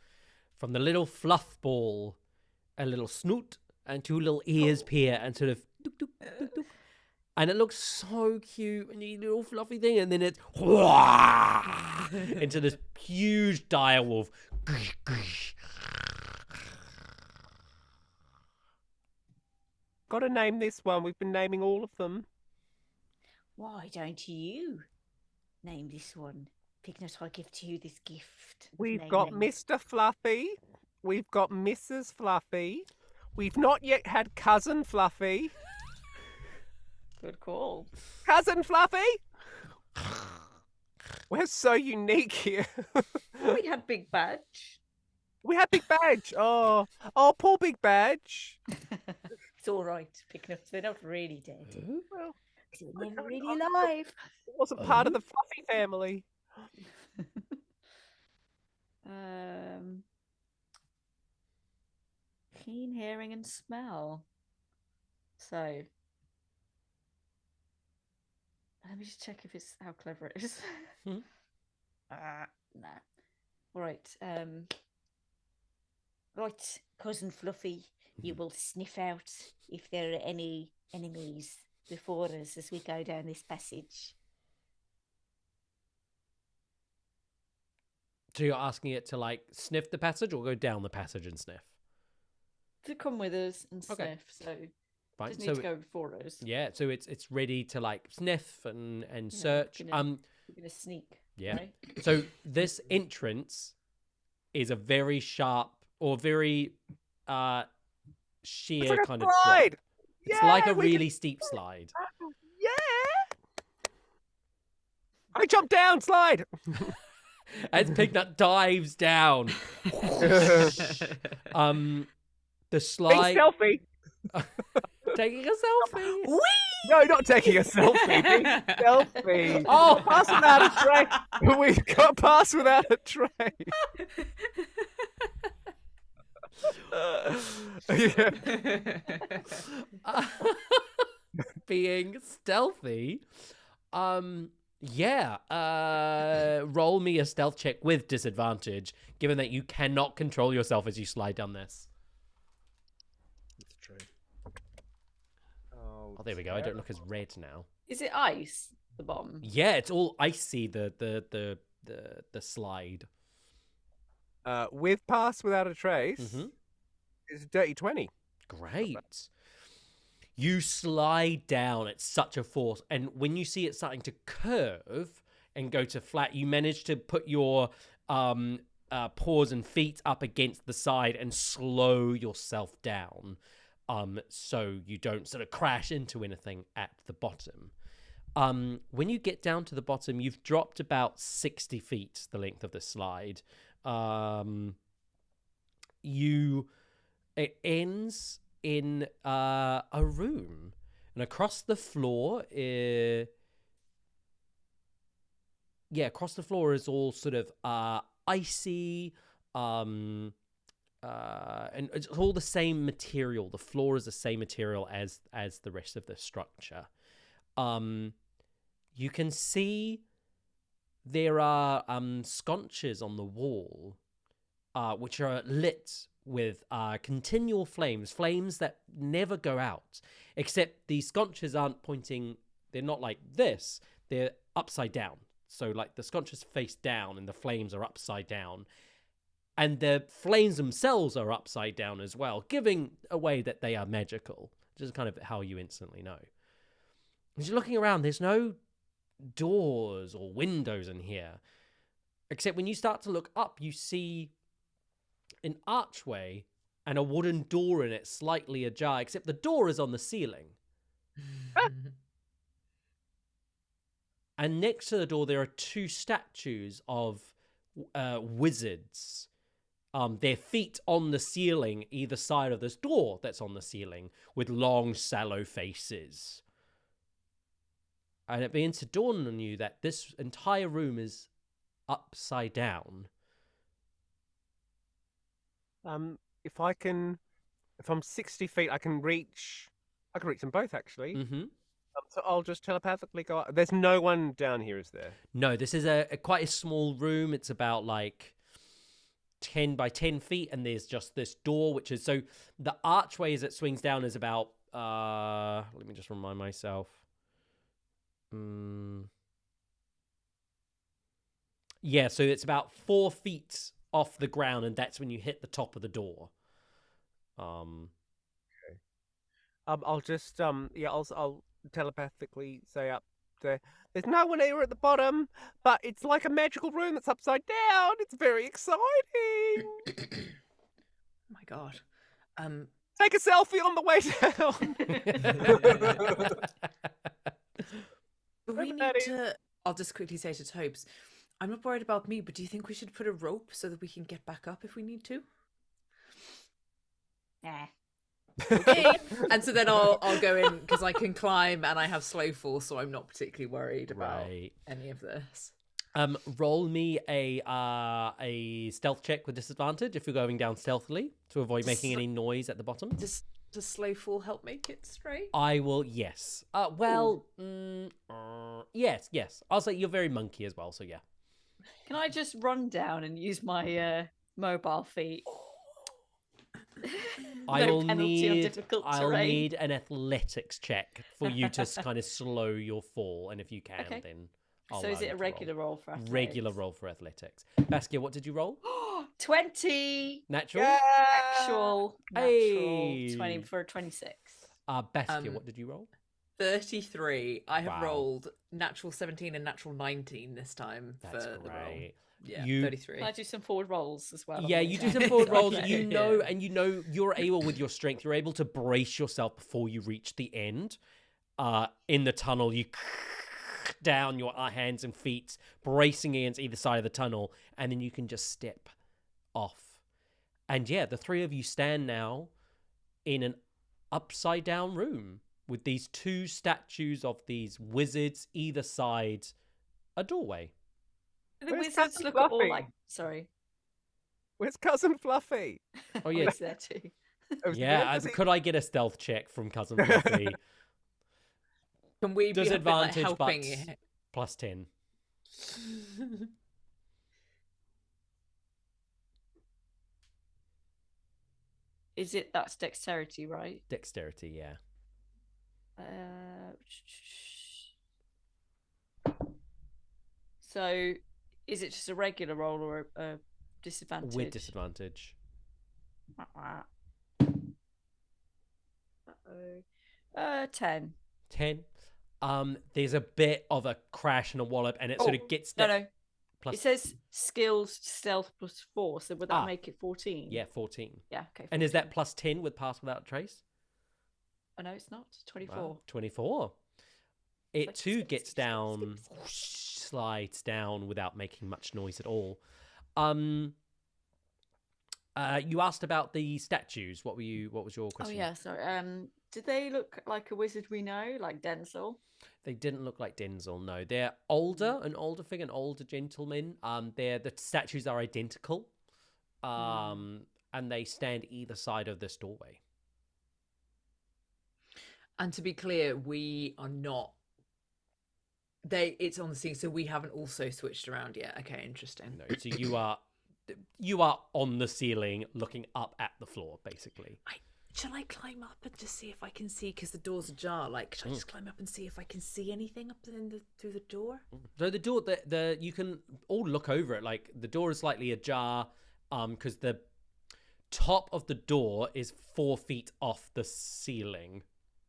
From the little fluff ball, a little snoot and two little ears peer and sort of dook, dook, dook, dook. And it looks so cute and you little fluffy thing, and then it's into this huge direwolf. Got to name this one. We've been naming all of them. Why don't you name this one? Pignut, I give to you this gift. of We've got naming. Mr. Fluffy. We've got Mrs. Fluffy. We've not yet had Cousin Fluffy. Good call. Cousin Fluffy! We're so unique here. We had Big Badge. We had Big Badge. Oh, poor Big Badge. It's all right, Pignut. They're not really dead. Well, They're never really alive. it wasn't part of the Fluffy family. Keen hearing and smell. So let me just check if it's how clever it is. Hmm. Nah. All right. Right, Cousin Fluffy, you will sniff out if there are any enemies before us as we go down this passage. So you're asking it to like sniff the passage or go down the passage and sniff? To come with us and sniff. Okay. So Fine. just need So to go before us. yeah, so it's ready to like sniff and Yeah, search. We're gonna sneak. Yeah. Right? So this entrance is a very sharp or very sheer It's like a kind of slide. drop. It's like a we can- really steep slide. Yeah. I jump down, slide. As Pignut dives down, the Being slide selfie. taking a selfie. No, not taking a selfie. Being selfie. Oh, Pass without a tray. We've got pass without a tray. Yeah. being stealthy. Roll me a stealth check with disadvantage, given that you cannot control yourself as you slide down this. That's true. Oh, there we go. I don't look as red now. Is it ice? The bomb. Yeah, it's all icy. The slide. With pass without a trace, Mhm. it's a dirty 20. Great. You slide down at such a force, and when you see it starting to curve and go to flat, you manage to put your paws and feet up against the side and slow yourself down, so you don't sort of crash into anything at the bottom. When you get down to the bottom, you've dropped about 60 feet, the length of the slide. It ends in a room, and across the floor is all sort of icy, and it's all the same material. The floor is the same material as the rest of the structure. You can see there are sconces on the wall, which are lit with continual flames that never go out, except the sconces aren't pointing, they're not like this, they're upside down. So like the sconces face down and the flames are upside down, and the flames themselves are upside down as well, giving away that they are magical, which is kind of how you instantly know. As you're looking around, there's no doors or windows in here, except when you start to look up, you see an archway and a wooden door in it, slightly ajar, except the door is on the ceiling. And next to the door, there are two statues of wizards. Their feet on the ceiling, either side of this door that's on the ceiling, with long, sallow faces. And it begins to dawn on you that this entire room is upside down. If I'm 60 feet, I can reach them both actually. Mm-hmm. So I'll just telepathically go up. There's no one down here, is there? No, this is a quite a small room. It's about like 10 by 10 feet, and there's just this door, which is so the archway as it swings down is about let me just remind myself. Yeah, so it's about 4 feet off the ground, and that's when you hit the top of the door. Okay. I'll just I'll telepathically say up there. There's no one here at the bottom, but it's like a magical room that's upside down. It's very exciting. Oh my god. Take a selfie on the way down. We need to. I'll just quickly say to Tobes, I'm not worried about me, but do you think we should put a rope so that we can get back up if we need to? Nah. Okay. And so then I'll go in because I can climb and I have slow fall, so I'm not particularly worried about any of this. Roll me a stealth check with disadvantage if you're going down stealthily to avoid making any noise at the bottom. Does slow fall help make it straight? I will, yes. Yes. I'll say you're very monkey as well, so yeah. Can I just run down and use my mobile feet? I'll penalty on difficult terrain. need an athletics check for you to kind of slow your fall, and if you can, Okay. then I'll So is allow it you a to regular roll for athletics? Regular roll for athletics. Baskia, what did you roll? 20! Natural? Actual Hey. 20 for 26. Baskia, what did you roll? 33. I have Wow. rolled natural 17 and natural 19 this time That's for the roll. great. Yeah, You- 33. Can I do some forward rolls as well? Yeah, you do some forward rolls. Okay. You know, and you're able with your strength. You're able to brace yourself before you reach the end. In the tunnel, you down your hands and feet, bracing against either side of the tunnel, and then you can just step off. And yeah, the three of you stand now in an upside down room with these two statues of these wizards either side a doorway. The Where's wizards Cousin look all Fluffy? like... Sorry. Where's Cousin Fluffy? Oh yeah, He's there too. yeah. Could I get a stealth check from Cousin Fluffy? Can we be Disadvantage, helping? but plus 10. Is it... That's dexterity, right? Dexterity, yeah. So, is it just a regular roll or a disadvantage? With disadvantage. Uh-oh. 10. 10. There's a bit of a crash and a wallop, and it sort of gets No. plus. It says skills stealth plus 4, so would that Ah. make it 14? Yeah, 14. Yeah, okay. 14. And is that plus 10 with pass without trace? Oh, no, it's not. 24. Wow, 24. It Like too skip, gets skip, skip, down, skip, skip. whoosh, slides down without making much noise at all. You asked about the statues. What was your Oh, question? yeah, sorry. Did they look like a wizard we know, like Denzel? They didn't look like Denzel, no. They're older, an older figure, an older gentleman. The statues are identical. And they stand either side of this doorway. And to be clear, we are not. It's on the scene, so we haven't also switched around yet. Okay, interesting. No, so you are on the ceiling looking up at the floor, basically. Shall I climb up and just see if I can see? Because the door's ajar. Like, should I just climb up and see if I can see anything up through the door? So the door, you can all look over it. Like the door is slightly ajar, because the top of the door is 4 feet off the ceiling.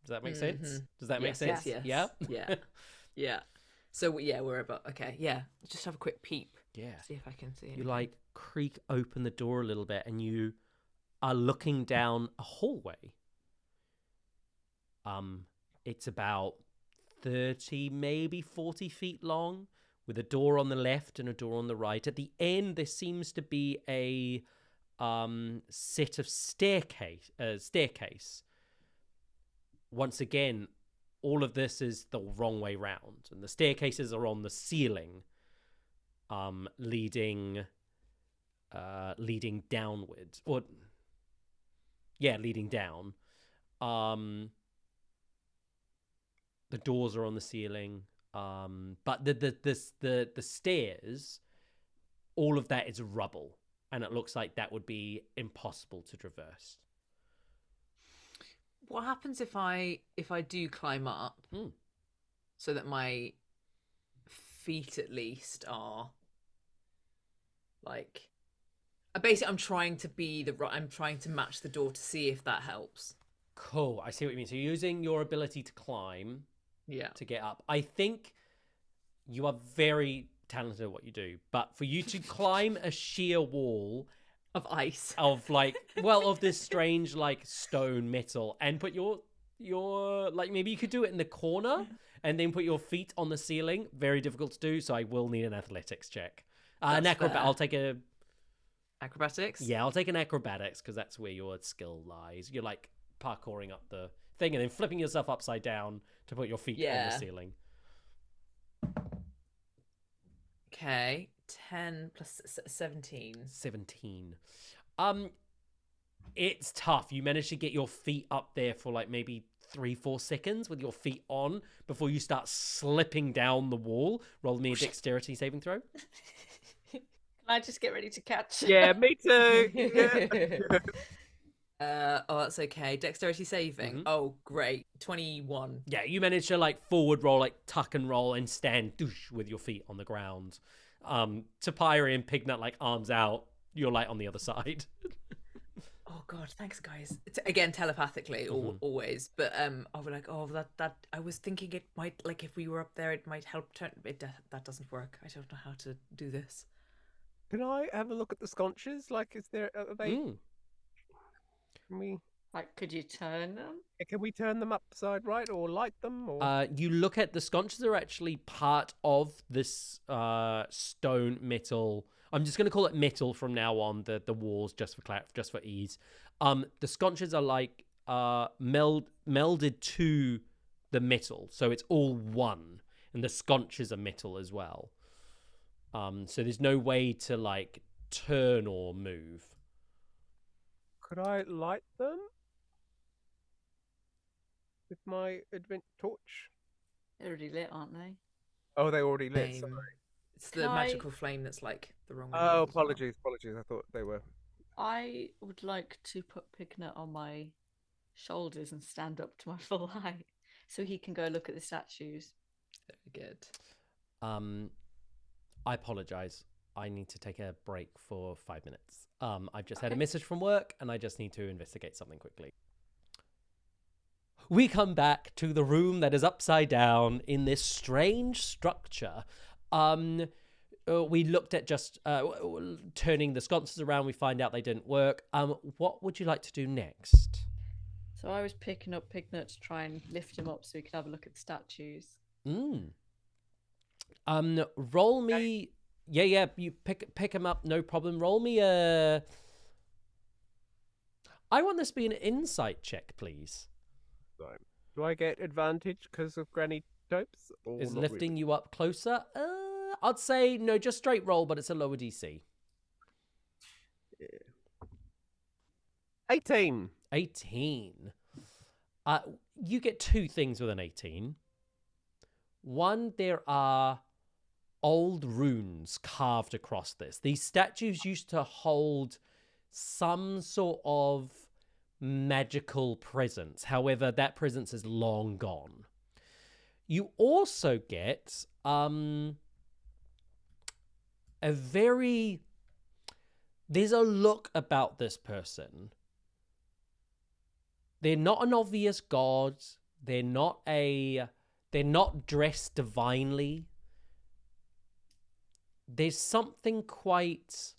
Does that make sense? Does that make sense? Yes. Yeah. Yeah. Yeah. So yeah, we're about okay. Yeah, just have a quick peep. Yeah. See if I can see. You like creak open the door a little bit, and you are looking down a hallway. It's about 30, maybe 40 feet long, with a door on the left and a door on the right. At the end, there seems to be a set of staircase. Once again, all of this is the wrong way round, and the staircases are on the ceiling. leading downwards, leading down. The doors are on the ceiling, but the stairs, all of that is rubble, and it looks like that would be impossible to traverse. What happens if I do climb up, so that my feet at least are like, basically I'm trying to match the door to see if that helps. Cool, I see what you mean. So you're using your ability to climb, to get up. I think you are very talented at what you do, but for you to climb a sheer wall of ice, of this strange stone metal, and put your maybe you could do it in the corner and then put your feet on the ceiling. Very difficult to do, so I will need an athletics check. I'll take a acrobatics. Yeah, I'll take an acrobatics because that's where your skill lies. You're parkouring up the thing and then flipping yourself upside down to put your feet on the ceiling. Okay, 10 plus 17. 17. It's tough. You manage to get your feet up there for maybe 3-4 seconds with your feet on before you start slipping down the wall. Roll me a dexterity saving throw. Can I just get ready to catch? Yeah, me too. That's okay. Dexterity saving. Mm-hmm. Oh, great. 21. Yeah, you manage to forward roll, tuck and roll, and stand with your feet on the ground. Topiary and Pignut arms out. You're on the other side. Oh god, thanks guys. It's again telepathically, always. But I'll be that I was thinking it might if we were up there, it might help turn it. That doesn't work. I don't know how to do this. Can I have a look at the sconces? Is there are they? Can we? Could you turn them? Can we turn them upside right or light them? Or You look at the sconces are actually part of this stone metal. I'm just going to call it metal from now on. The walls just for ease. The sconces are melded to the metal, so it's all one, and the sconces are metal as well. So there's no way to turn or move. could I light them with my advent torch? They're already lit, aren't they? Oh, they already lit. Sorry. It's the magical flame that's the wrong way. Oh, apologies. I thought they were. I would like to put Pignut on my shoulders and stand up to my full height so he can go look at the statues. Very good. I apologize. I need to take a break for 5 minutes. I've just had a message from work and I just need to investigate something quickly. We come back to the room that is upside down in this strange structure. We looked at just turning the sconces around. We find out they didn't work. What would you like to do next? So I was picking up Pignut to try and lift him up so we could have a look at the statues. Roll me. Yeah. You pick him up, no problem. Roll me a. I want this to be an insight check, please. Right. Do I get advantage because of Granny Topes? Is lifting you up closer? I'd say no, just straight roll, but it's a lower DC. Yeah. 18. 18. You get two things with an 18. One, there are old runes carved across this. These statues used to hold some sort of magical presence. However, that presence is long gone. You also get there's a look about this person. They're not an obvious god. They're not dressed divinely. There's something quite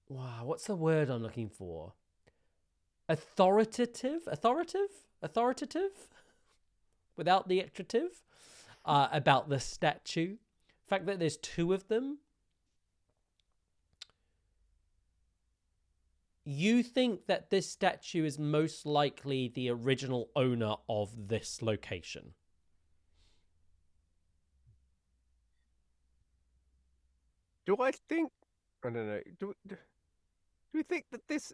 wow, what's the word I'm looking for? Authoritative without the extrative about the statue. The fact that there's two of them. You think that this statue is most likely the original owner of this location. Do I think? I don't know. Do we think that this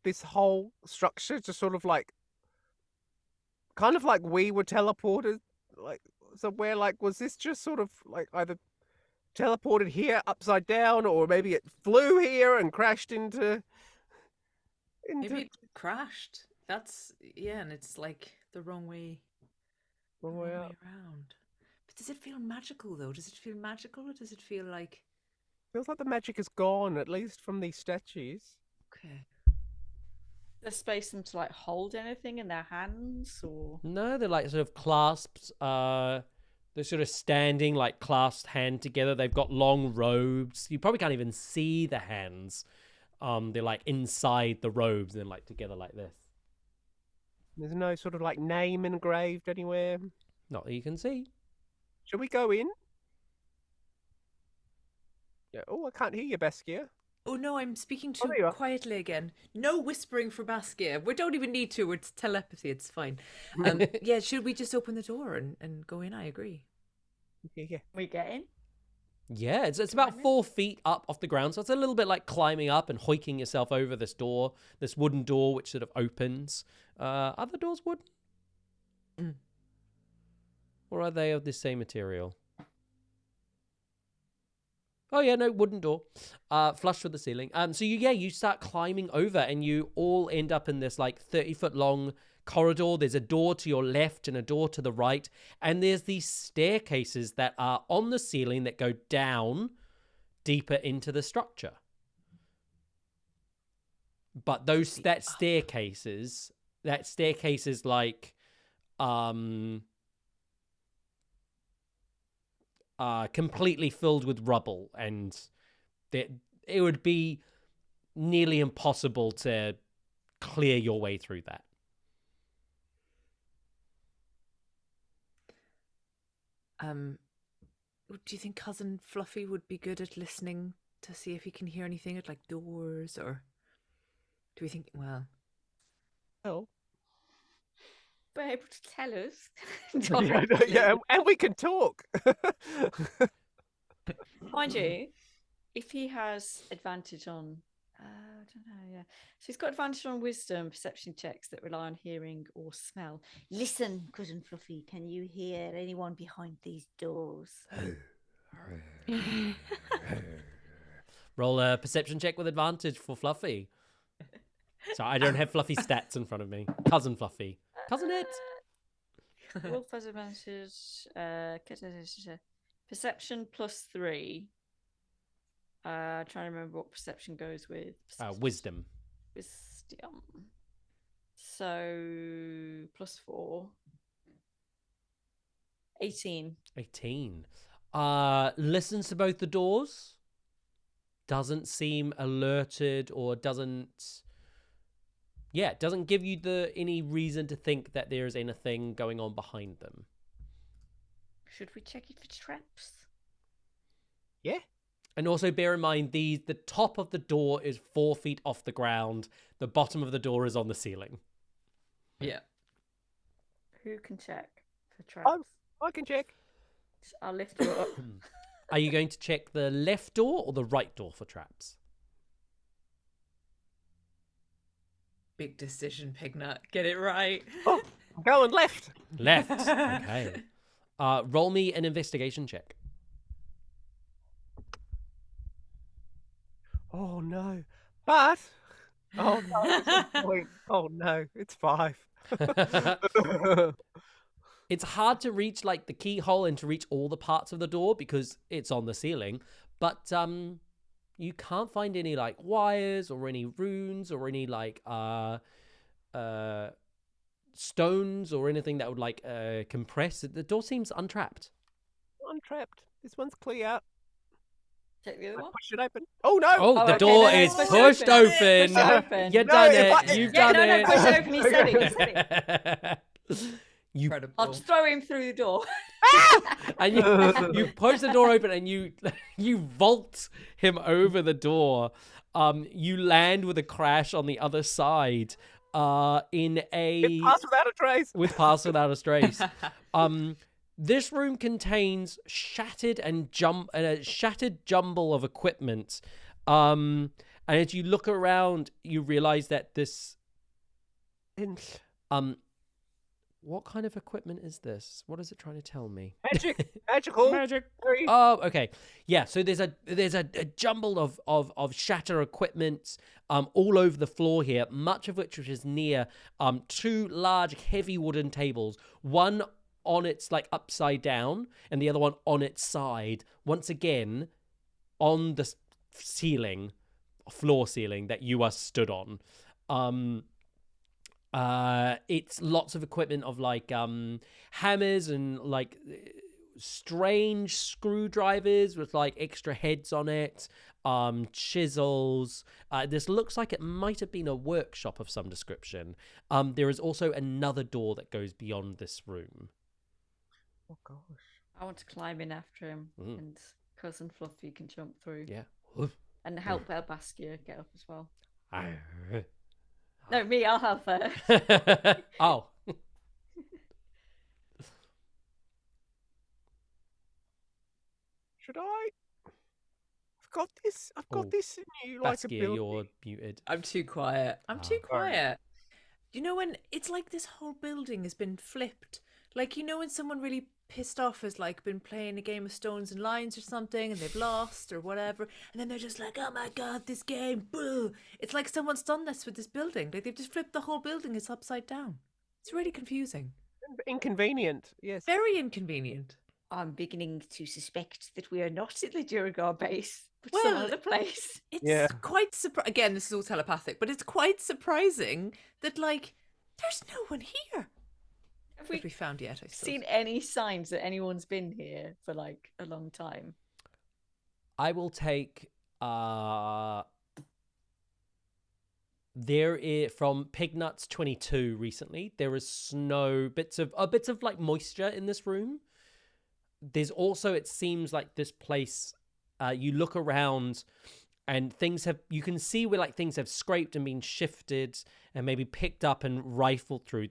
this whole structure just sort of like, kind of like we were teleported, like somewhere? Like, was this just sort of like either teleported here upside down, or maybe it flew here and crashed into? Maybe it crashed. That's and it's like the wrong way. Wrong way up. Around. But does it feel magical though? Does it feel magical, or does it feel like? Feels like the magic is gone, at least from these statues. Okay. There's space for them to like hold anything in their hands, or No, they're like sort of clasped. They're sort of standing like clasped hand together. They've got long robes. You probably can't even see the hands. They're like inside the robes and then like together like this. There's no sort of like name engraved anywhere. Not that you can see. Shall we go in? Yeah. Oh, I can't hear you, Baskia. Oh no, I'm speaking too there you are. quietly again. No whispering for Baskia. We don't even need to. It's telepathy. It's fine. Yeah, should we just open the door and go in? I agree. Yeah. we get in. Yeah, it's about 4 feet up off the ground, so it's a little bit like climbing up and hoiking yourself over this door, this wooden door which sort of opens. Other doors wooden? Or are they of the same material? Oh yeah, no, wooden door, flush with the ceiling. So you start climbing over, and you all end up in this like 30-foot long corridor. There's a door to your left and a door to the right, and there's these staircases that are on the ceiling that go down deeper into the structure. But that staircases like completely filled with rubble, and it would be nearly impossible to clear your way through that. Do you think Cousin Fluffy would be good at listening to see if he can hear anything at like doors, or do we think? Well, Oh. But able to tell us. Yeah, and we can talk. Mind you, if he has advantage on, I don't know, yeah. So he's got advantage on wisdom perception checks that rely on hearing or smell. Listen, Cousin Fluffy, can you hear anyone behind these doors? Roll a perception check with advantage for Fluffy. So I don't have Fluffy stats in front of me. Cousin Fluffy. Cousin it. Wolf has advantage. Perception +3. Trying to remember what perception goes with. Wisdom. Wisdom. So +4. 18. 18. Listens to both the doors. Doesn't seem alerted, or doesn't give you any reason to think that there is anything going on behind them. Should we check it for traps? Yeah. And also bear in mind, the top of the door is 4 feet off the ground. The bottom of the door is on the ceiling. yeah. Who can check for traps? I can check. I'll lift you up. Are you going to check the left door or the right door for traps? Big decision, Pignut. Get it right. Oh, I'm going left. Left. Okay. Roll me an investigation check. Oh no. But oh no, it's a point. Oh no, it's 5. It's hard to reach like the keyhole and to reach all the parts of the door because it's on the ceiling, but you can't find any like wires or any runes or any like stones or anything that would like compress it. The door seems untrapped. Untrapped. This one's clear. Check the other one. Push it open. Oh no! Oh, the okay, door no, is push it pushed open. open. Push it open. You've No, done if it. You've Yeah, done no, it. push it open. He said it. He said it. You Incredible. I'll just throw him through the door. and you push the door open and you vault him over the door. You land with a crash on the other side. In a It passed without a trace. with pass without a trace. This room contains a shattered jumble of equipment. And as you look around, you realize that this what kind of equipment is this? What is it trying to tell me? Magical. Magic. Oh, okay. Yeah, so there's a jumble of shatter equipment all over the floor here, much of which is near two large heavy wooden tables, one on its like upside down and the other one on its side, once again on the floor ceiling that you are stood on. It's lots of equipment of like hammers and like strange screwdrivers with like extra heads on it, chisels. This looks like it might have been a workshop of some description. There is also another door that goes beyond this room. Oh gosh. I want to climb in after him, and Cousin Fluffy can jump through. Yeah. And help Baskia get up as well. No, me, I'll help her. Oh. Should I? I've got this new like Baskia, ability. you're muted. I'm too quiet. I'm too quiet. You know when it's like this whole building has been flipped? Like, you know when someone really pissed off has like been playing a game of Stones and Lines or something and they've lost or whatever, and then they're just like, oh my god, this game, boo. It's like someone's done this with this building. Like they've just flipped the whole building. It's upside down. It's really confusing. Inconvenient, yes. Very inconvenient. I'm beginning to suspect that we are not at the Duragar base, but Well, some other place. It's quite again, this is all telepathic, but it's quite surprising that like there's no one here. Have That we found yet, I suppose. seen any signs that anyone's been here for like a long time? I will take there is from Pignut's 22 recently. There is snow, bits of like moisture in this room. There's also, it seems like this place, you look around and you can see where like things have scraped and been shifted and maybe picked up and rifled through.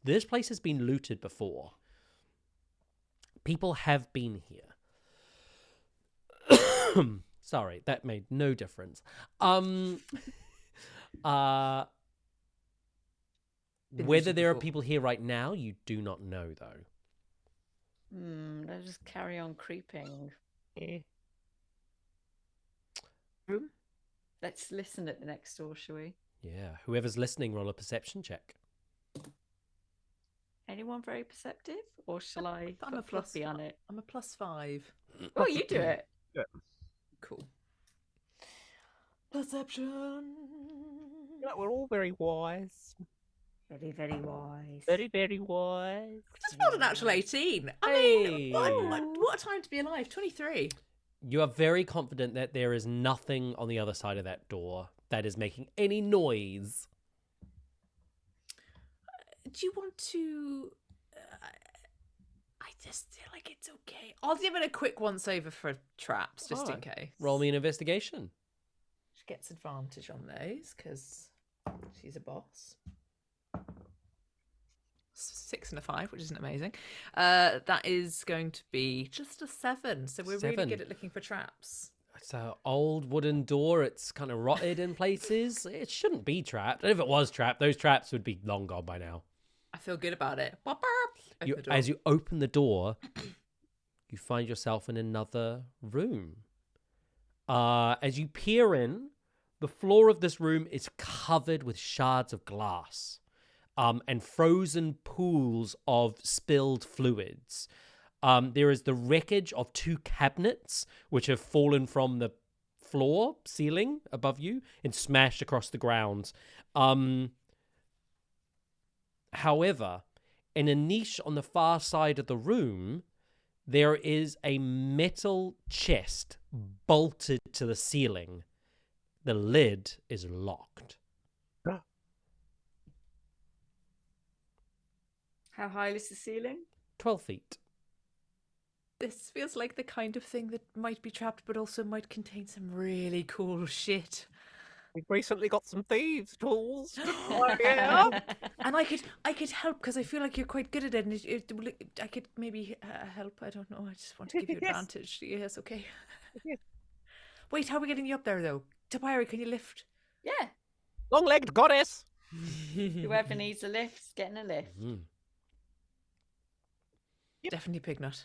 This place has been looted before. People have been here. Sorry, that made no difference. Whether there are people here right now, you do not know, though. Let's just carry on creeping. Yeah. Let's listen at the next door, shall we? Yeah, whoever's listening, roll a perception check. Anyone very perceptive? Or shall I I'm put a plus Fluffy on it? I'm a +5. Oh, you do it. Cool. Perception. Yeah, we're all very wise. Very, very wise. Very, very wise. Just rolled an actual 18. I Hey. mean, what a time to be alive. 23. You are very confident that there is nothing on the other side of that door that is making any noise. Do you want to... I just feel like it's okay. I'll give it a quick once over for traps, just in case. Roll me an investigation. She gets advantage on those, because she's a boss. 6 and a 5, which isn't amazing. That is going to be just a 7. So we're really 7. good at looking for traps. It's an old wooden door. It's kind of rotted in places. It shouldn't be trapped. And if it was trapped, those traps would be long gone by now. I feel good about it. Open the door. As you open the door, you find yourself in another room. As you peer in, the floor of this room is covered with shards of glass and frozen pools of spilled fluids. There is the wreckage of 2 cabinets, which have fallen from the floor ceiling above you and smashed across the ground. However, in a niche on the far side of the room, there is a metal chest bolted to the ceiling. The lid is locked. How high is the ceiling? 12 feet. This feels like the kind of thing that might be trapped, but also might contain some really cool shit. We've recently got some thieves' tools. Oh, yeah. And I could help because I feel like you're quite good at it, and I could maybe help. I don't know. I just want to give you Yes. advantage. Yes, okay. Yes. Wait, how are we getting you up there though? Topiary, can you lift? Yeah. Long-legged goddess. Whoever needs a lift's getting a lift. Definitely Pignut.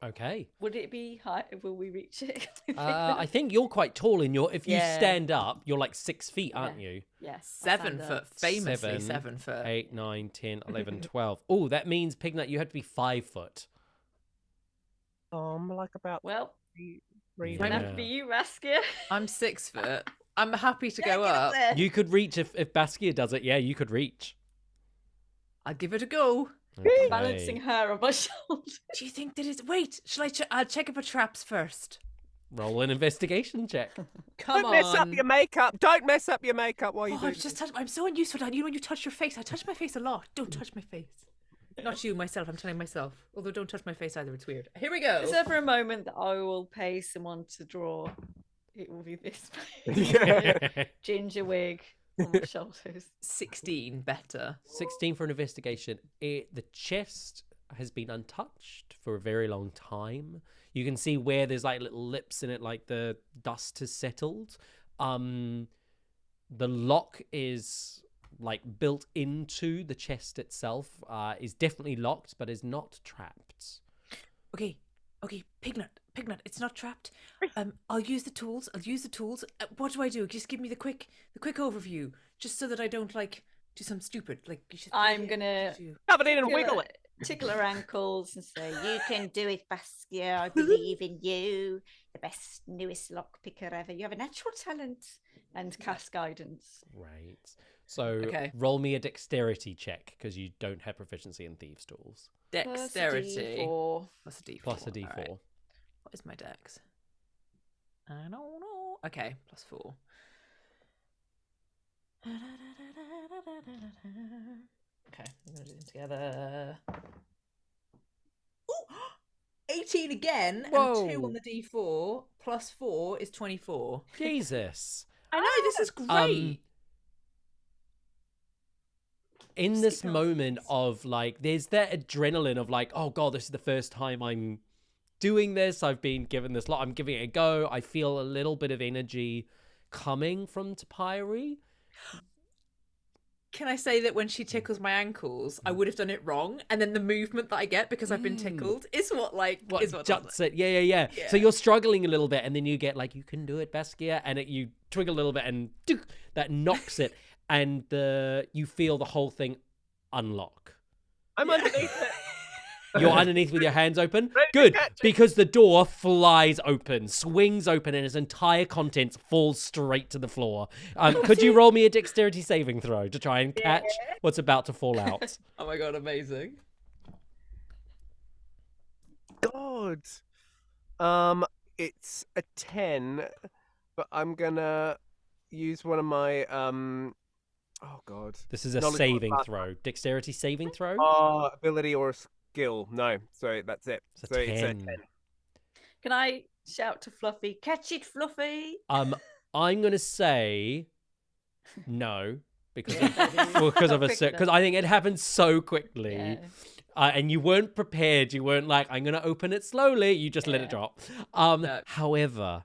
Okay. Would it be high? Will we reach it? I think you're quite tall in your. If you Yeah. stand up, you're like 6 feet, aren't you? Yes. 7 foot, famously 7 foot. 8, 9, 10, 11, 12. Oh, that means, Pignut, you have to be 5 foot. I'm like about Well, three. Yeah. gonna have to be you, Baskia. I'm 6 foot. I'm happy to go Get up. there. You could reach if Baskia does it. Yeah, you could reach. I'll give it a go. Okay. Balancing her on my shoulder. Do you think that is? Wait, shall I? I'll check it for traps first. Roll an investigation check. Come Don't mess up on. your makeup. Don't mess up your makeup while you Oh, do I've just touched. I'm so unused to that. You know, when you touch your face, I touch my face a lot. Don't touch my face. Not you, myself. I'm telling myself. Although, don't touch my face either. It's weird. Here we go. Is there ever a moment that I will pay someone to draw? It will be this ginger wig on my shoulders. 16 better. 16 for an investigation. The chest has been untouched for a very long time. You can see where there's like little lips in it, like the dust has settled. The lock is like built into the chest itself. Is definitely locked, but is not trapped. Okay, Pignut, it's not trapped. I'll use the tools. What do I do? Just give me the quick overview, just so that I don't like do something stupid. Like you should. I'm gonna Shove it in and wiggle it. tickle her ankles and say, You can do it, Baskia. I believe in you. The best, newest lockpicker ever. You have a natural talent. and cast guidance. Right. So Okay. roll me a dexterity check because you don't have proficiency in thieves' tools. Dexterity. Plus Plus a D4. Plus a d4. All right. What is my dex? I don't know. Okay, plus 4. Okay, we're going to do them together. Ooh! 18 again, and 2 Whoa. on the D4, plus 4 is 24. Jesus. I know, this is great. In this Stick on moment this. of like, there's that adrenaline of like, oh god, this is the first time I'm doing this. I've been given this lot. I'm giving it a go. I feel a little bit of energy coming from Topiary. Can I say that when she tickles my ankles, I would have done it wrong, and then the movement that I get because I've been tickled is what does Juts it. it. Yeah. So you're struggling a little bit, and then you get like, you can do it, Baskia, and you twig a little bit, and that knocks it, and you feel the whole thing unlock. I'm underneath it. You're underneath with your hands open? Ready to Good, catch it. because the door flies open, swings open, and its entire contents falls straight to the floor. Could you roll me a dexterity saving throw to try and catch what's about to fall out? Oh my god, amazing. God. It's a 10, but I'm gonna use one of my oh god. This is a Knowledge saving modifier. throw. Dexterity saving throw? Ability or skill. No, so that's it. It's a So it's a 10. 10. Can I shout to Fluffy, catch it, Fluffy? I'm gonna say no because Quick because I think it happened so quickly. Yeah. And you weren't prepared. You weren't like, I'm gonna open it slowly. You just let it drop. No. However,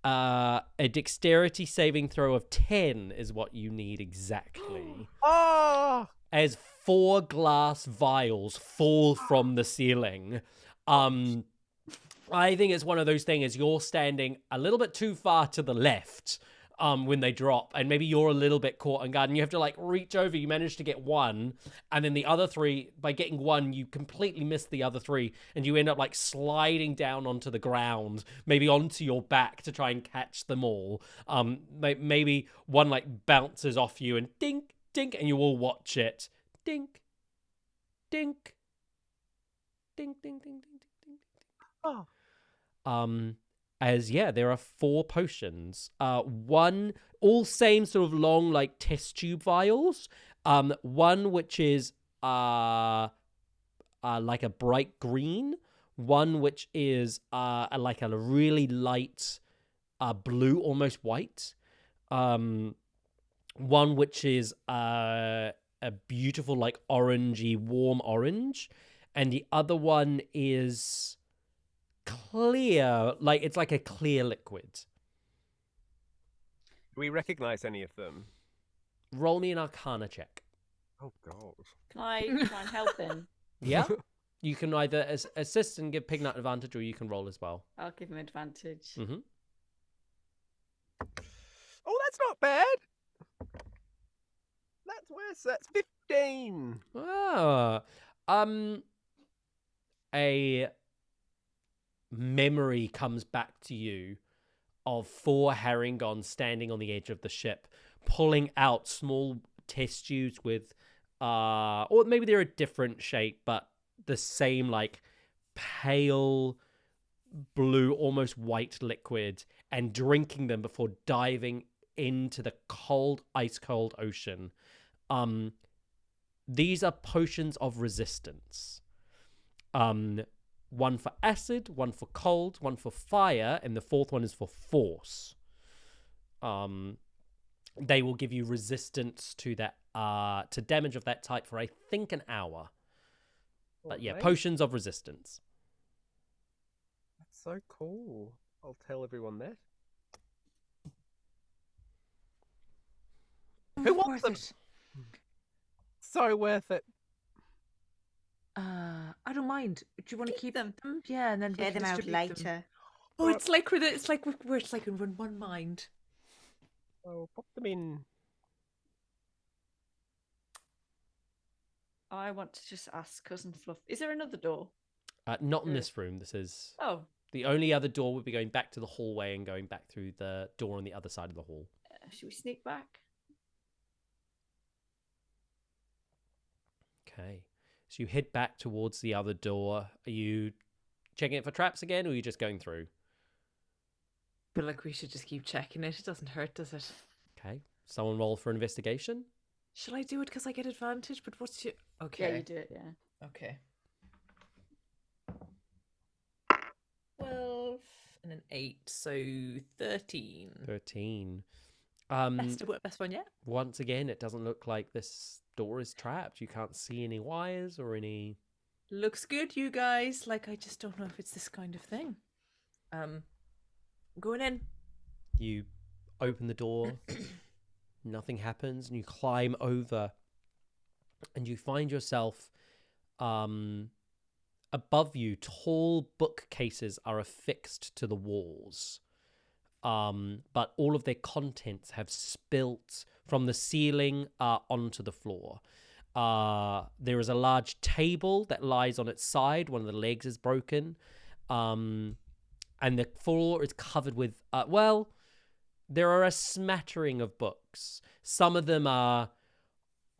a dexterity saving throw of 10 is what you need exactly. Oh! As 4 glass vials fall from the ceiling. I think it's one of those things, you're standing a little bit too far to the left when they drop, and maybe you're a little bit caught on guard, and you have to like reach over. You manage to get one, and then the other 3, by getting one, you completely miss the other 3, and you end up like sliding down onto the ground, maybe onto your back to try and catch them all. Maybe one like bounces off you and dink, dink, and you all watch it. Dink, dink, dink, dink, dink, dink, dink, dink. Oh. There are 4 potions. One, all same sort of long, like test tube vials. One which is like a bright green. One which is like a really light blue, almost white. One which is a beautiful, like, orangey, warm orange. And the other one is clear, like it's like a clear liquid. Do we recognize any of them? Roll me an Arcana check. Oh, God. Can I try and help him? Yeah. You can either assist and give Pignut advantage, or you can roll as well. I'll give him advantage. Mm-hmm. Oh, that's not bad. That's worse. That's 15. Ah. A memory comes back to you of 4 Haringons standing on the edge of the ship, pulling out small test tubes with, or maybe they're a different shape, but the same, like, pale blue, almost white liquid, and drinking them before diving into the cold, ice cold ocean. These are potions of resistance. One for acid, one for cold, one for fire, and the 4th one is for force. They will give you resistance to that, to damage of that type for, I think, an hour. But yeah, Okay. potions of resistance. That's so cool. I'll tell everyone that. Who wants them? Worth it. So worth it. I don't mind. Do you want to keep them? Yeah, and then we Share can them out distribute later. them. Oh, it's like we're in one mind. Oh, pop them in. I want to just ask Cousin Fluff. Is there another door? Not in this room. This is Oh, the only other door would be going back to the hallway and going back through the door on the other side of the hall. should we sneak back? Okay. So you head back towards the other door. Are you checking it for traps again, or are you just going through? Feel like we should just keep checking it. It doesn't hurt, does it? Okay. Someone roll for investigation. Shall I do it because I get advantage? But what's your... Okay. Yeah, you do it, yeah. Okay. 12 and an 8, so 13. 13. Best one yet? Once again, it doesn't look like this door is trapped. You can't see any wires or any... Looks good, you guys. Like, I just don't know if it's this kind of thing. Going in. You open the door, nothing happens, and you climb over, and you find yourself above you. Tall bookcases are affixed to the walls, but all of their contents have spilt from the ceiling onto the floor. There is a large table that lies on its side. One of the legs is broken. And the floor is covered with, there are a smattering of books. Some of them are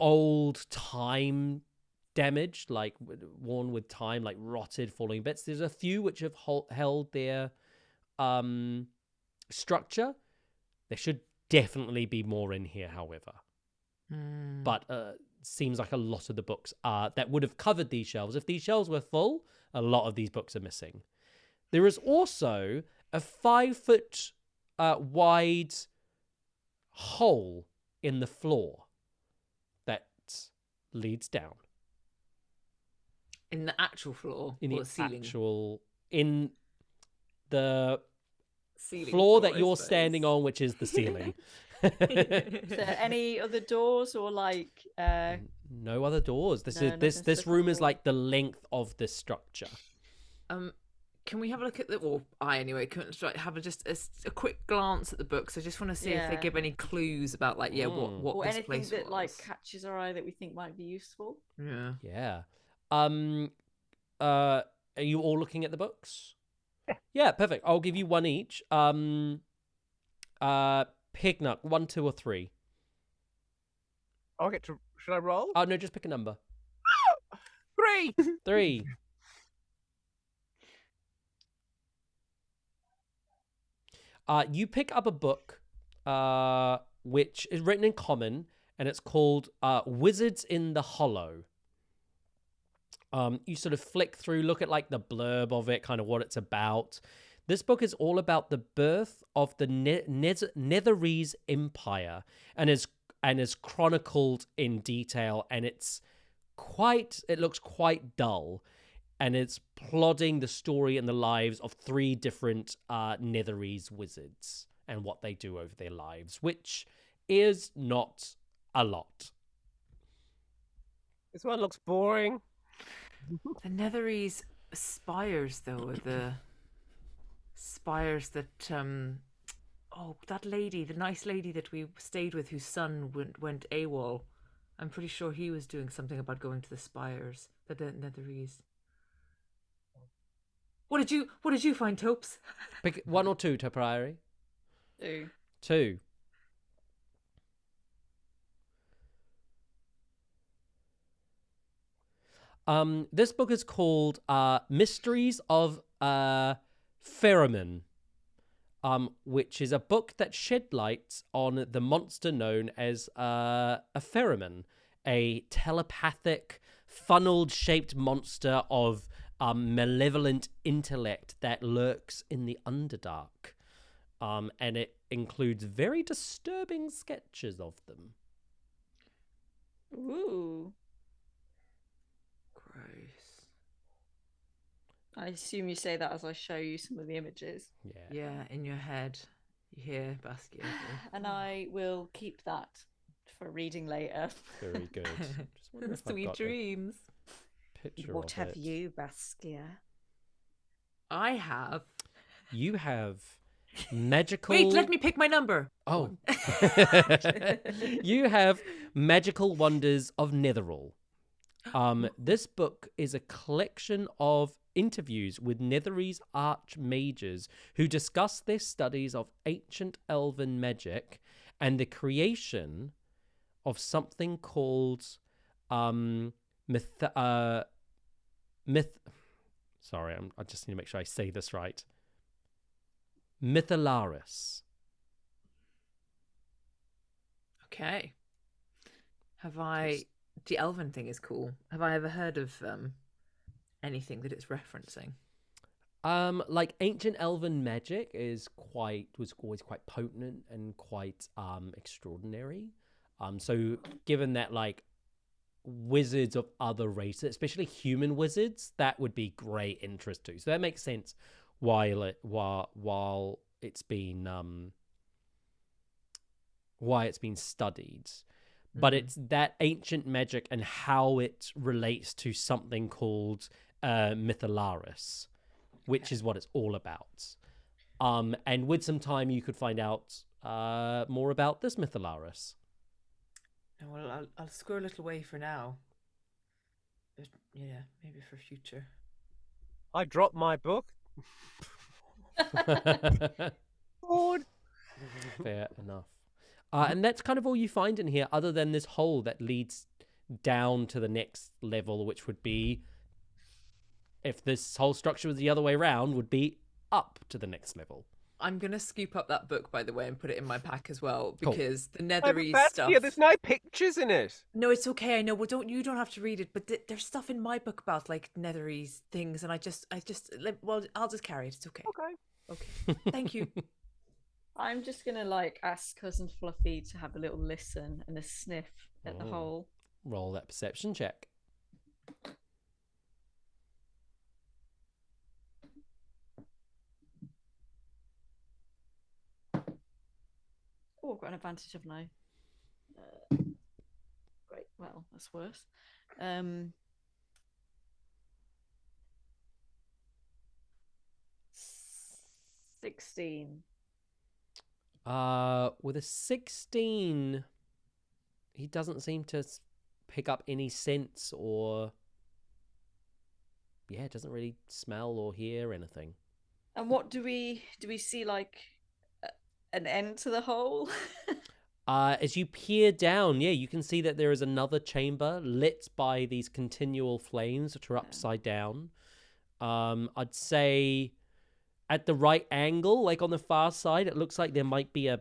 old time damaged, like worn with time, like rotted, falling bits. There's a few which have held their structure. There should definitely be more in here, however. But seems like a lot of the books that would have covered these shelves. If these shelves were full, a lot of these books are missing. There is also a 5-foot wide hole in the floor that leads down. In the actual floor? In or the ceiling? in the Ceiling floor that I you're suppose. standing on, which is the ceiling. Is there any other doors or like No other doors. This No, is this nothing room is specific. like the length of this structure. Can we have a look at the... Well, I anyway, can have just a quick glance at the books. I just want to see if they Yeah. give any clues about, like, what or this anything place that like was. catches our eye that we think might be useful? Yeah. Yeah. Are you all looking at the books? Yeah, perfect. I'll give you one each. Pignut, 1, 2, or 3. I'll get to. Should I roll? Oh no, just pick a number. 3. 3. You pick up a book, which is written in common, and it's called Wizards in the Hollow. You sort of flick through, look at like the blurb of it, kind of what it's about. This book is all about the birth of the Netherese Empire, and is chronicled in detail, and it looks quite dull, and it's plodding the story and the lives of 3 different Netherese wizards and what they do over their lives, which is not a lot. This one looks boring. The Netherese spires, though, are the spires that that lady, the nice lady that we stayed with, whose son went AWOL. I'm pretty sure he was doing something about going to the spires, the Netherese. What did you find, Topes? Pick 1 or 2, Topiary. 2. 2. This book is called Mysteries of Pheromone, which is a book that shed light on the monster known as a pheromone, a telepathic, funnel-shaped monster of malevolent intellect that lurks in the Underdark. And it includes very disturbing sketches of them. Ooh. Gross. I assume you say that as I show you some of the images. Yeah, in your head. You hear Baskia. And I will keep that for reading later. Very good. Just wonder if I've Sweet got a dreams. picture What of have it. you, Baskia? I have. You have magical... Wait, let me pick my number. Oh. You have Magical Wonders of Netheril. This book is a collection of interviews with Netherese archmages who discuss their studies of ancient elven magic and the creation of something called Sorry, I just need to make sure I say this right. Mythalaris. Okay. The elven thing is cool. Have I ever heard of anything that it's referencing? Like ancient elven magic was always quite potent and quite extraordinary. So given that like wizards of other races, especially human wizards, that would be great interest too. So that makes sense while it's been why it's been studied. But it's that ancient magic and how it relates to something called Mythalaris, which is what it's all about. And with some time, you could find out more about this Mythalaris. Well, I'll squirrel it away for now. But yeah, maybe for future. I dropped my book. Lord. Fair enough. And that's kind of all you find in here, other than this hole that leads down to the next level, which would be, if this whole structure was the other way around, would be up to the next level. I'm gonna scoop up that book, by the way, and put it in my pack as well, Cool. because the But Netherese stuff. Baskia, there's no pictures in it. No, it's okay. I know. Well, you don't have to read it, but there's stuff in my book about like Netherese things, and I'll just carry it. It's okay. Okay. Thank you. I'm just gonna like ask Cousin Fluffy to have a little listen and a sniff at the hole. Roll that perception check. Oh, I've got an advantage of no. Great. Well, that's worse. 16. With a 16, he doesn't seem to pick up any sense or... Yeah, doesn't really smell or hear anything. And what do we see, like an end to the hole? As you peer down, yeah, you can see that there is another chamber lit by these continual flames, which are upside down. I'd say at the right angle, like on the far side, it looks like there might be a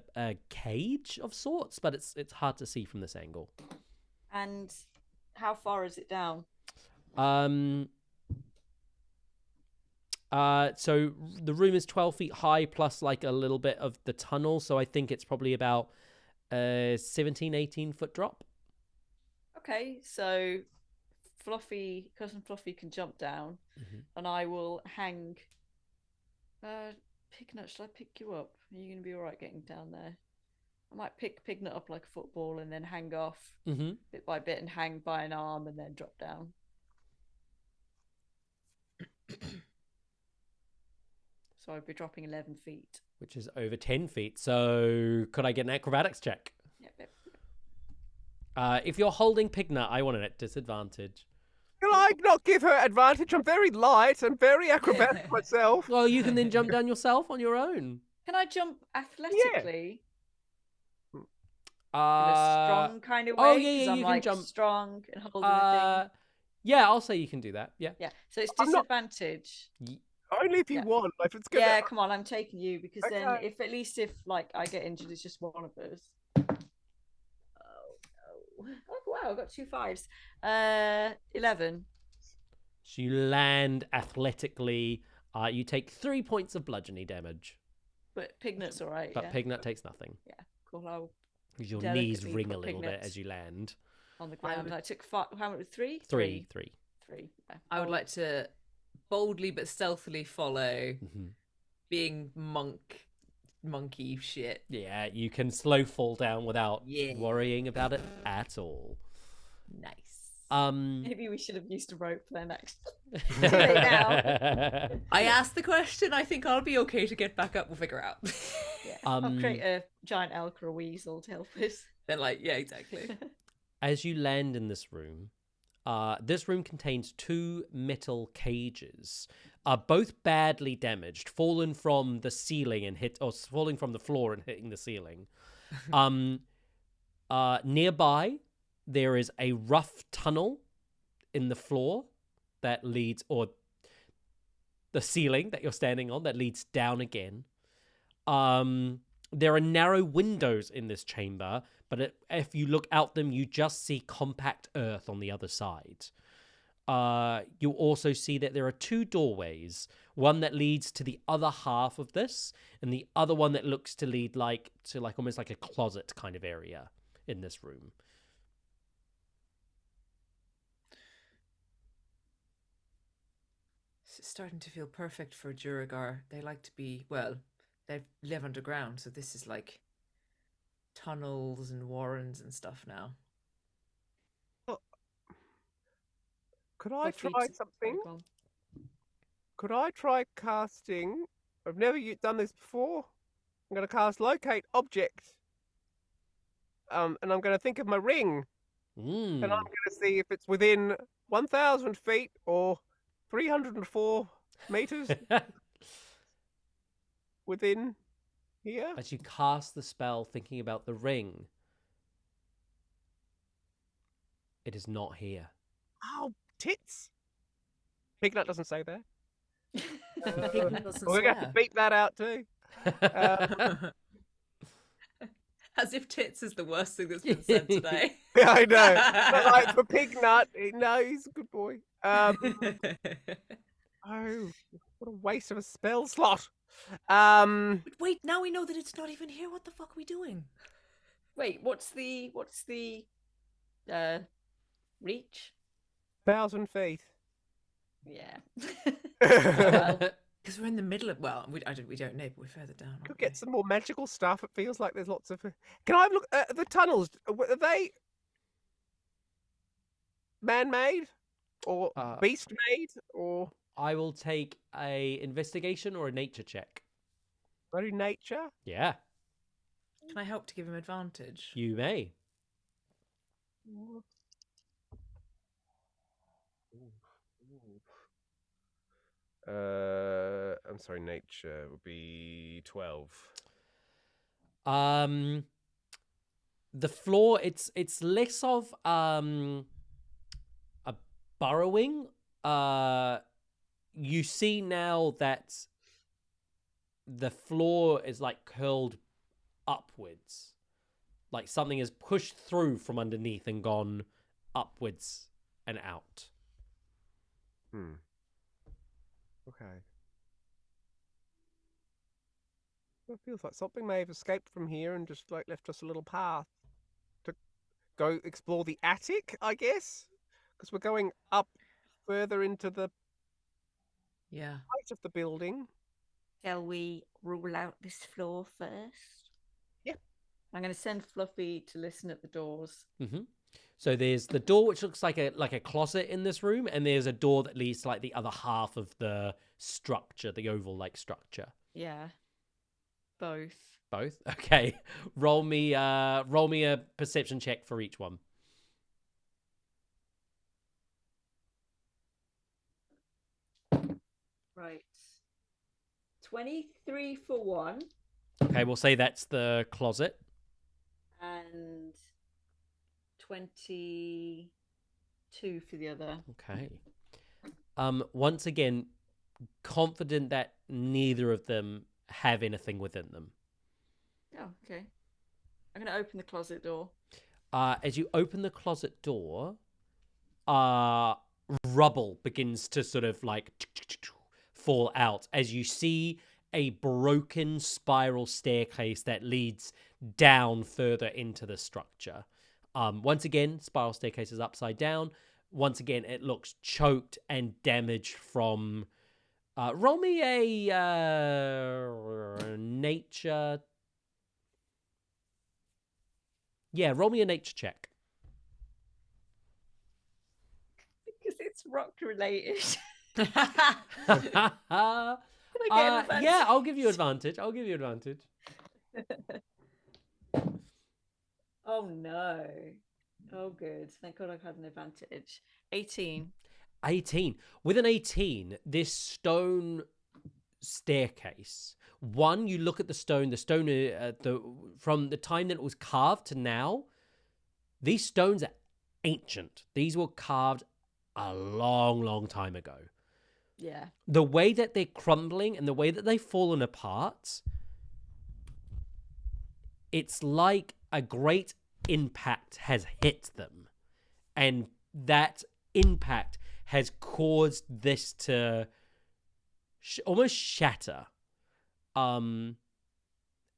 cage of sorts, but it's hard to see from this angle. And how far is it down? So the room is 12 feet high plus like a little bit of the tunnel. So I think it's probably about 17, 18 foot drop. Okay, so cousin Fluffy can jump down, and I will hang. Pignut, should I pick you up? Are you going to be all right getting down there? I might pick Pignut up like a football and then hang off bit by bit and hang by an arm and then drop down. So I'd be dropping 11 feet. Which is over 10 feet. So could I get an acrobatics check? Yep. If you're holding Pignut, I want it at disadvantage. Can I not give her advantage? I'm very light and very acrobatic myself. Well, you can then jump down yourself on your own. Can I jump athletically? In In a strong kind of way? Oh, yeah, 'Cause I'm you like can jump. strong and holding a thing. Yeah, I'll say you can do that. Yeah. Yeah, so it's I'm not- disadvantage. Only if you want. If it's gonna. Yeah, come on, I'm taking you because then Okay. if at least if like I get injured, it's just one of us. Oh no! Oh wow, I got 2 5s. 11. So you land athletically. You take 3 points of bludgeoning damage, But Pignut's all right. but Yeah. Pignut takes nothing. Yeah, cool. I'll Because your knees delicately ring a put little bit Pignut's as you land. on the ground. I took 5. How much? 3? 3. 3. Yeah. I would like to boldly but stealthily follow, being monkey shit. Yeah, you can slow fall down without Yeah. worrying about it at all. Nice. Maybe we should have used a rope then. Actually, too late now. I asked the question. I think I'll be okay to get back up. We'll figure out. Yeah. I'll create a giant elk or a weasel to help us. Then, like, yeah, exactly. As you land in this room contains 2 metal cages, both badly damaged, fallen from the ceiling and falling from the floor and hitting the ceiling. Nearby, there is a rough tunnel in the floor that leads, or the ceiling that you're standing on that leads down again. There are narrow windows in this chamber, but if you look out them, you just see compact earth on the other side. You'll also see that there are 2 doorways, one that leads to the other half of this, and the other one that looks to lead to almost like a closet kind of area in this room. It's starting to feel perfect for Duragar. They like to be, well, they live underground, so this is like tunnels and warrens and stuff now. Could I Fluffy try to- something? Go on. Could I try casting? I've never done this before. I'm going to cast locate object. And I'm going to think of my ring. And I'm going to see if it's within 1,000 feet or 304 meters within here. As you cast the spell thinking about the ring, it is not here. Oh, tits. Pignut doesn't say that. Doesn't We're going to swear. beat that out too. As if tits is the worst thing that's been said today. Yeah, I know. But like for Pignut, no, he's a good boy. Oh, what a waste of a spell slot. But wait, now we know that it's not even here. What the fuck are we doing? Wait, what's the reach? 1,000 feet. Yeah. Because we're in the middle of, well, we don't know, but we're further down. Could aren't get we? some more magical stuff. It feels like there's lots of. Can I have a look at the tunnels? Are they man-made or beast-made or I will take a investigation or a nature check. very nature? Yeah, Can I help to give him advantage? you may. I'm sorry, nature would be 12. The floor, it's less of a burrowing. You see now that the floor is like curled upwards, like something is pushed through from underneath and gone upwards and out. Okay. It feels like something may have escaped from here and just like left us a little path to go explore the attic, I guess, because we're going up further into the Yeah. height of the building. Shall we rule out this floor first? Yeah. I'm going to send Fluffy to listen at the doors. Mm-hmm. So there's the door which looks like a closet in this room, and there's a door that leads to like the other half of the structure, the oval-like structure. Yeah. Both. Both? Okay. Roll me a perception check for each one. Right. 23 for one. Okay, we'll say that's the closet. And 22 for the other. Okay. Once again, confident that neither of them have anything within them. Oh, okay. I'm going to open the closet door. As you open the closet door, rubble begins to sort of like fall out as you see a broken spiral staircase that leads down further into the structure. Once again, spiral staircase is upside down. Once again, it looks choked and damaged from... roll me a nature... Yeah, roll me a nature check. Because it's rock related. Yeah, I'll give you advantage. Oh no. Oh good. Thank God I've had an advantage. 18. 18. With an 18, this stone staircase. One, you look at the stone from the time that it was carved to now, these stones are ancient. These were carved a long, long time ago. Yeah. The way that they're crumbling and the way that they've fallen apart, it's like a great impact has hit them. And that impact has caused this to almost shatter. And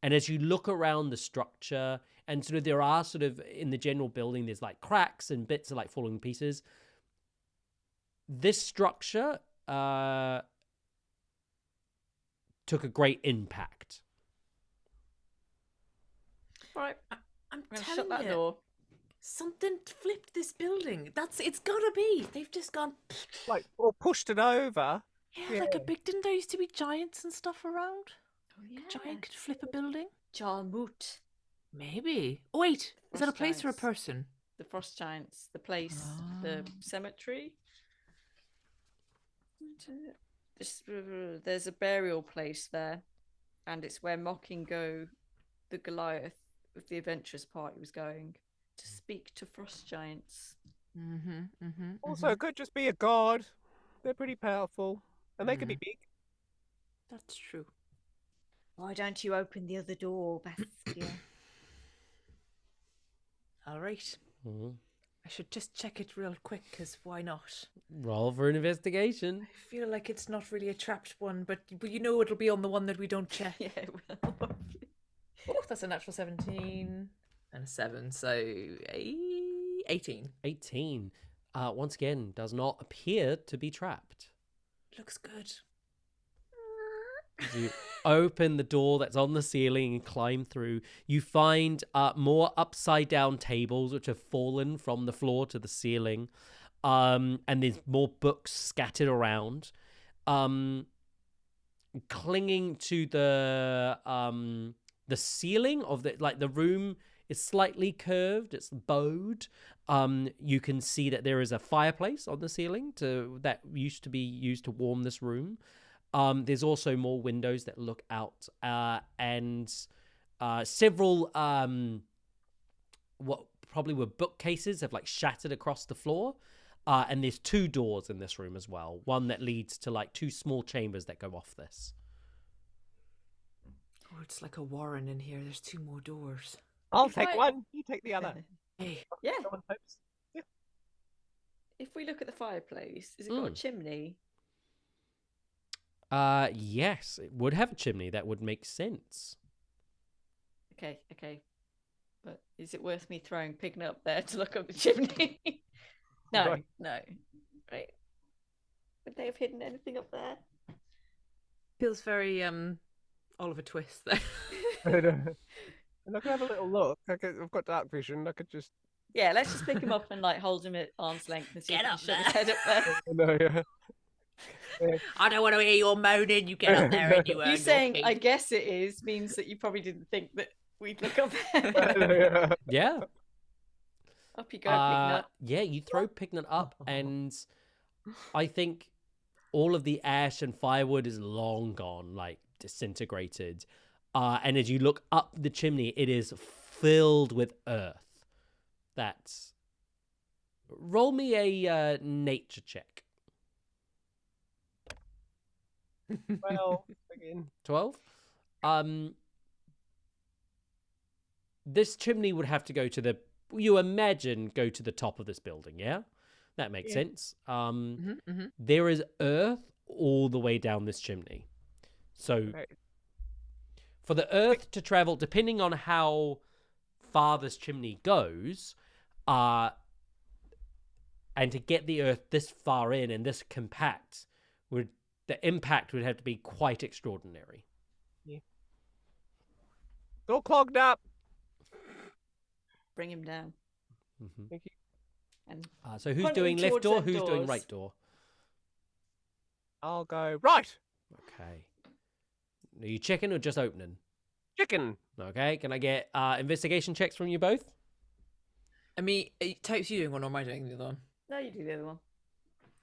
as you look around the structure, and sort of there are sort of in the general building, there's like cracks and bits of like falling pieces. This structure took a great impact. All right. I'm I'm going to telling shut that you, door. something flipped this building. It's gotta be. They've just gone. Like, or pushed it over. Yeah, like a big. Didn't there used to be giants and stuff around? Oh, yeah. A giant could flip a building. Jarmut. Maybe. Oh, wait, is that a Frost place or a giants. person? The Frost Giants. The place. The cemetery. There's a burial place there. And it's where Mockingo, the Goliath of the adventurous party, was going to speak to Frost Giants. Also, it could just be a god. They're pretty powerful. And they could be big. That's true. Why don't you open the other door, Baskia? All right. Mm-hmm. I should just check it real quick, because why not? Roll for an investigation. I feel like it's not really a trapped one, but you know it'll be on the one that we don't check. Yeah, well. Oh, that's a natural 17 and a 7, so 18. 18. Once again, does not appear to be trapped. Looks good. You open the door that's on the ceiling and climb through. You find more upside down tables which have fallen from the floor to the ceiling. And there's more books scattered around. Clinging to the ceiling of the room is slightly curved. It's bowed. You can see that there is a fireplace on the ceiling that used to be used to warm this room. There's also more windows that look out, and several what probably were bookcases have shattered across the floor. And there's 2 doors in this room as well. One that leads to 2 small chambers that go off this. Oh, it's like a warren in here. There's 2 more doors. I'll If take I- one. You take the other. Hey, Yeah. No one hopes. Yeah. If we look at the fireplace, has it got a chimney? Yes, it would have a chimney. That would make sense. Okay. But is it worth me throwing Pignut up there to look up the chimney? No. Right. Would they have hidden anything up there? Feels very Oliver Twist there. And I could have a little look. I've got dark vision. I could just. Yeah, let's just pick him up and like hold him at arm's length and see if he can shove his head up there. No, yeah. I don't want to hear your moaning. You get up there and you earn You your saying keep. I guess it is means that you probably didn't think that we'd look up there. Yeah. Up you go, Pignut. Yeah, you throw Pignut up, and I think all of the ash and firewood is long gone, like disintegrated. And as you look up the chimney, it is filled with earth. That's. Roll me a nature check. 12 again. 12. This chimney would have to go to the. You imagine go to the top of this building, yeah? That makes sense. There is earth all the way down this chimney. So for the earth to travel, depending on how far this chimney goes, and to get the earth this far in and this compact, the impact would have to be quite extraordinary. Yeah. It's all clogged up. Bring him down. Thank you. And So who's pointing doing left towards door? them Who's doing doors. right door? I'll go right. Okay. Are you checking or just opening? Chicken. Okay. Can I get investigation checks from you both? I mean, Type's you doing one or am I doing the other one? no, you do the other one.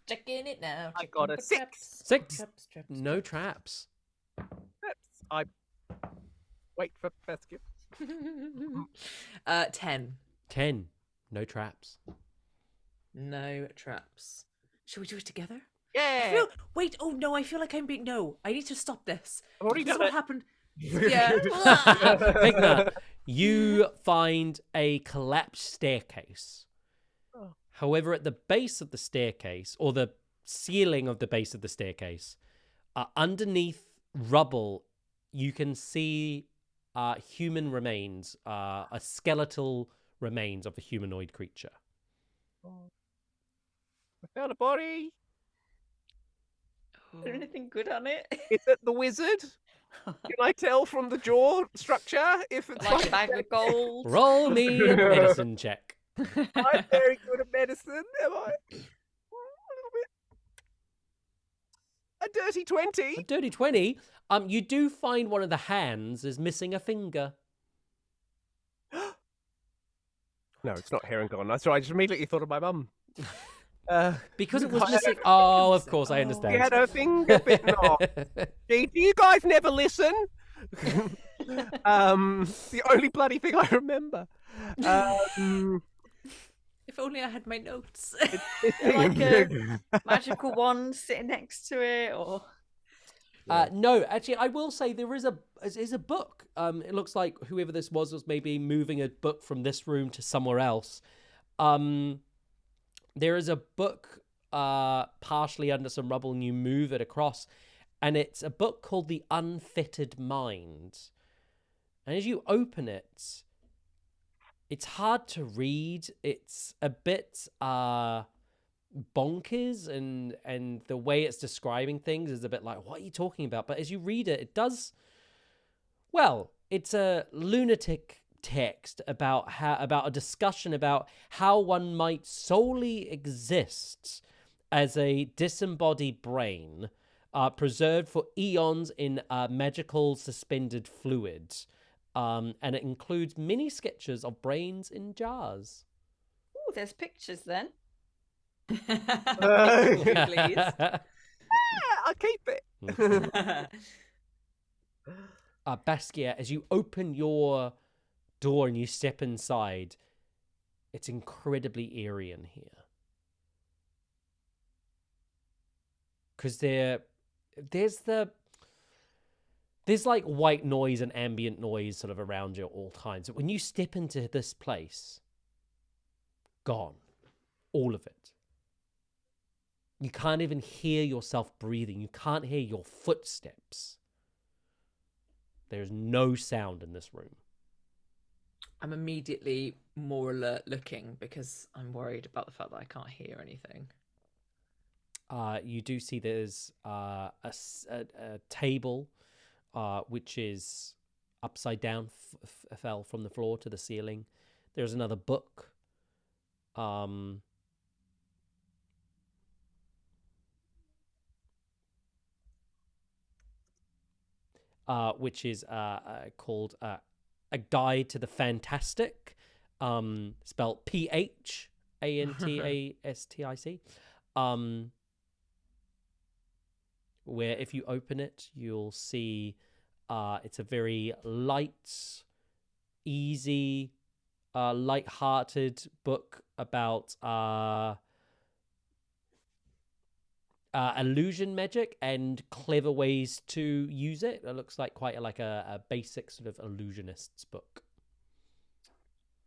Checking it now. I got a 6. 6. Traps. No traps. I wait for Baskia. 10. 10. No traps. No traps. Shall we do it together? Yeah. Wait, oh no, I feel like I'm being. No, I need to stop this. I've already This is done what it. happened. Yeah. Pignut, you find a collapsed staircase. Oh. However, at the base of the staircase, or the ceiling of the base of the staircase, underneath rubble, you can see human remains, a skeletal remains of a humanoid creature. I found a body. Is there anything good on it? Is it the wizard? Can I tell from the jaw structure if it's Like a bag of gold? Roll me a medicine check. I'm very good at medicine, am I? A little bit. A dirty A 20. dirty 20. You do find one of the hands is missing a finger. No, it's not hair and gone. That's right. I just immediately thought of my mum. Because it was missing. Oh, of course, I understand. She had her finger bitten off. Gee, do you guys never listen? The only bloody thing I remember. If only I had my notes. Like a magical wand sitting next to it, or No, actually, I will say there is a book. It looks like whoever this was maybe moving a book from this room to somewhere else. There is a book partially under some rubble, and you move it across, and it's a book called The Unfettered Mind. And as you open it, it's hard to read. It's a bit bonkers, and the way it's describing things is a bit like, what are you talking about? But as you read it, it does. Well, it's a lunatic text about a discussion about how one might solely exist as a disembodied brain, preserved for eons in magical suspended fluid. And it includes many sketches of brains in jars. oh, there's pictures then. Please. Yeah, I'll keep it. Baskia, as you open your door and you step inside, it's incredibly eerie in here. Because there's like white noise and ambient noise sort of around you at all times. But when you step into this place, gone. All of it. You can't even hear yourself breathing. You can't hear your footsteps. There's no sound in this room. I'm immediately more alert looking because I'm worried about the fact that I can't hear anything. You do see there's a table which is upside down, fell from the floor to the ceiling. There's another book. Which is called A Guide to the Fantastic, spelled Phantastic. Where if you open it, you'll see it's a very light, easy, light-hearted book about illusion magic and clever ways to use it. It looks like quite like a basic sort of illusionist's book.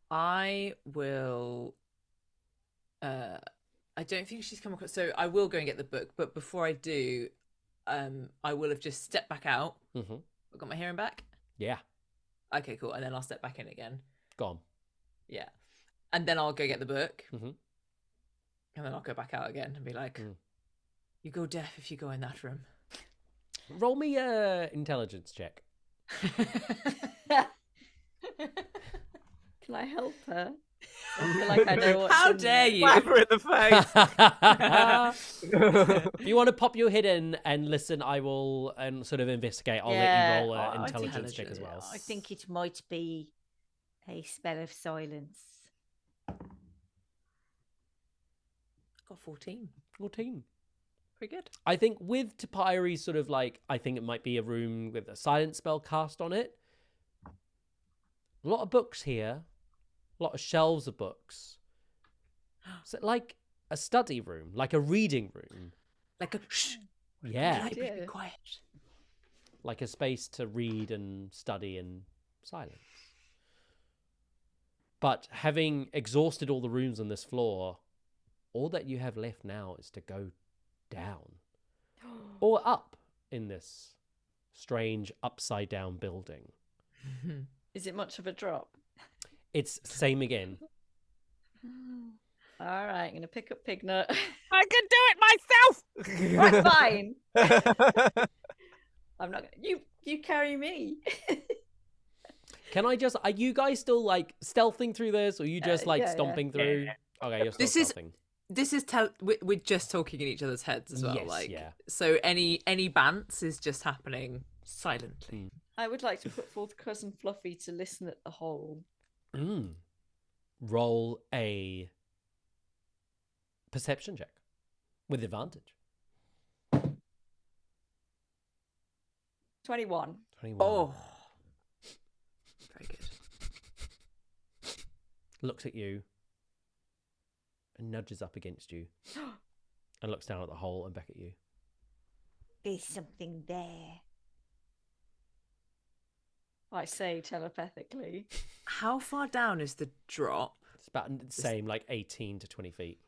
I will. I don't think she's come across. So I will go and get the book, but before I do, I will have just stepped back out. Mm-hmm. I've got my hearing back. Yeah. Okay, cool. And then I'll step back in again. Gone. Yeah. And then I'll go get the book. Mm-hmm. And then I'll go back out again and be like, you go deaf if you go in that room. Roll me a intelligence check. Can I help her? I feel like I know what's How in dare there. you? Slap her in the face. If you want to pop your head in and listen, I will and sort of investigate. I'll let Yeah, you roll I an think- intelligence check as well. I think it might be a spell of silence. Got 14. 14. Pretty good. I think with Topiary's sort of like, I think it might be a room with a silence spell cast on it. A lot of books here. A lot of shelves of books. So like a study room, like a reading room. Like a shh. Yeah. Library, be quiet. Like a space to read and study in silence. But having exhausted all the rooms on this floor, all that you have left now is to go down or up in this strange upside down building. Is it much of a drop? It's same again. All right, I'm gonna pick up Pignut. I can do it myself. Right, fine. I'm not gonna. You carry me. Can I just? Are you guys still like stealthing through this, or are you just like yeah, stomping through? Okay, you're still This is- stealthing. This is we're just talking in each other's heads as well. Yes, like, yeah. So any bants is just happening silently. I would like to put forth Cousin Fluffy to listen at the hole. Roll a perception check with advantage. 21. 21. Oh, very good. Looks at you and nudges up against you and looks down at the hole and back at you. There's something there. I say telepathically. How far down is the drop? It's about the same, like 18 to 20 feet.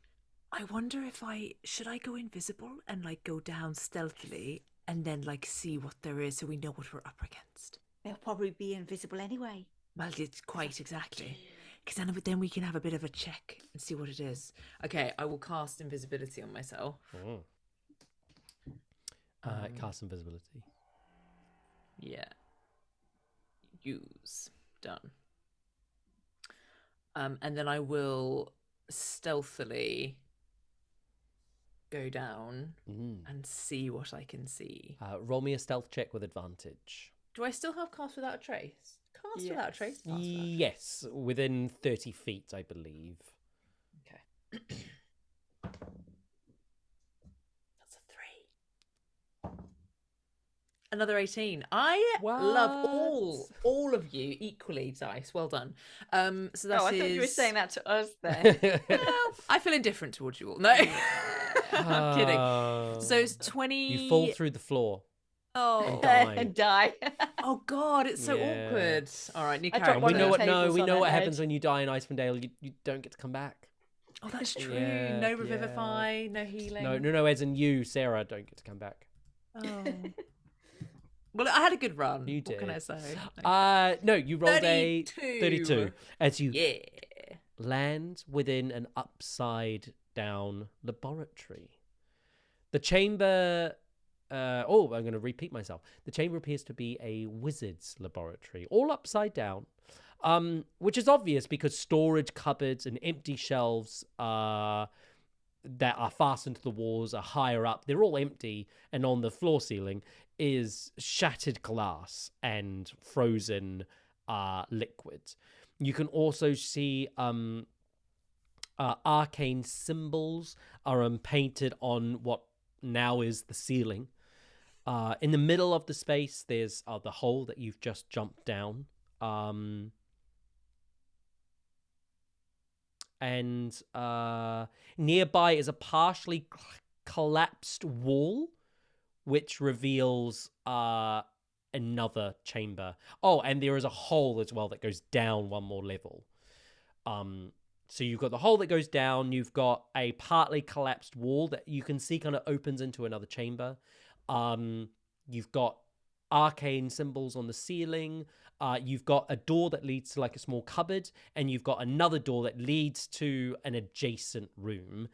I wonder if should I go invisible and like go down stealthily and then like see what there is so we know what we're up against. They'll probably be invisible anyway. Well, it's quite exactly. Because then we can have a bit of a check and see what it is. Okay, I will cast invisibility on myself. Cast invisibility. Yeah. Use. Done. And then I will stealthily go down and see what I can see. Roll me a stealth check with advantage. Do I still have cast without a trace? Cast without a trace? Cast without a trace. Yes, within 30 feet, I believe. Okay. That's a 3. Another 18. I love all of you equally, Dice. Well done. So that Oh, I is... thought you were saying that to us then. Well, I feel indifferent towards you all. No. I'm kidding. So it's 20... You fall through the floor. Oh, and die. And die. Oh God, it's so Yeah. awkward. All right, you I carry dropped on. one We of know the what. No, tables we on know her what head. happens when you die in Icewind Dale. You don't get to come back. Oh, that's true. Yeah, No yeah. revivify, no healing. No, as in you, Sarah, don't get to come back. Oh. Well, I had a good run. You What can I did. say? No, you rolled 32. a 32 as you Yeah. land within an upside down laboratory. The chamber. I'm going to repeat myself. The chamber appears to be a wizard's laboratory, all upside down, which is obvious because storage cupboards and empty shelves that are fastened to the walls are higher up. They're all empty, and on the floor ceiling is shattered glass and frozen liquid. You can also see arcane symbols are painted on what now is the ceiling. In the middle of the space, there's the hole that you've just jumped down. And nearby is a partially collapsed wall, which reveals another chamber. Oh, and there is a hole as well that goes down one more level. So you've got the hole that goes down. You've got a partly collapsed wall that you can see kind of opens into another chamber. You've got arcane symbols on the ceiling. You've got a door that leads to like a small cupboard, and you've got another door that leads to an adjacent room.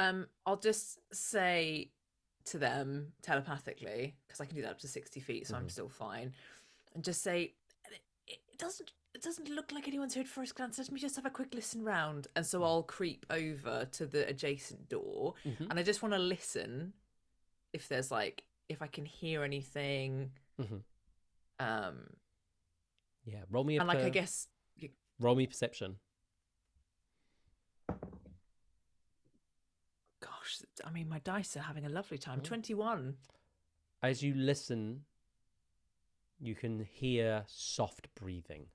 I'll just say to them telepathically, because I can do that up to 60 feet, so I'm still fine, and just say, it doesn't look like anyone's heard first glance. Let me just have a quick listen round. And so I'll creep over to the adjacent door, and I just want to listen if there's like, if I can hear anything. Yeah, roll me a and like I guess roll me perception. Gosh, I mean, my dice are having a lovely time. 21. As you listen, you can hear soft breathing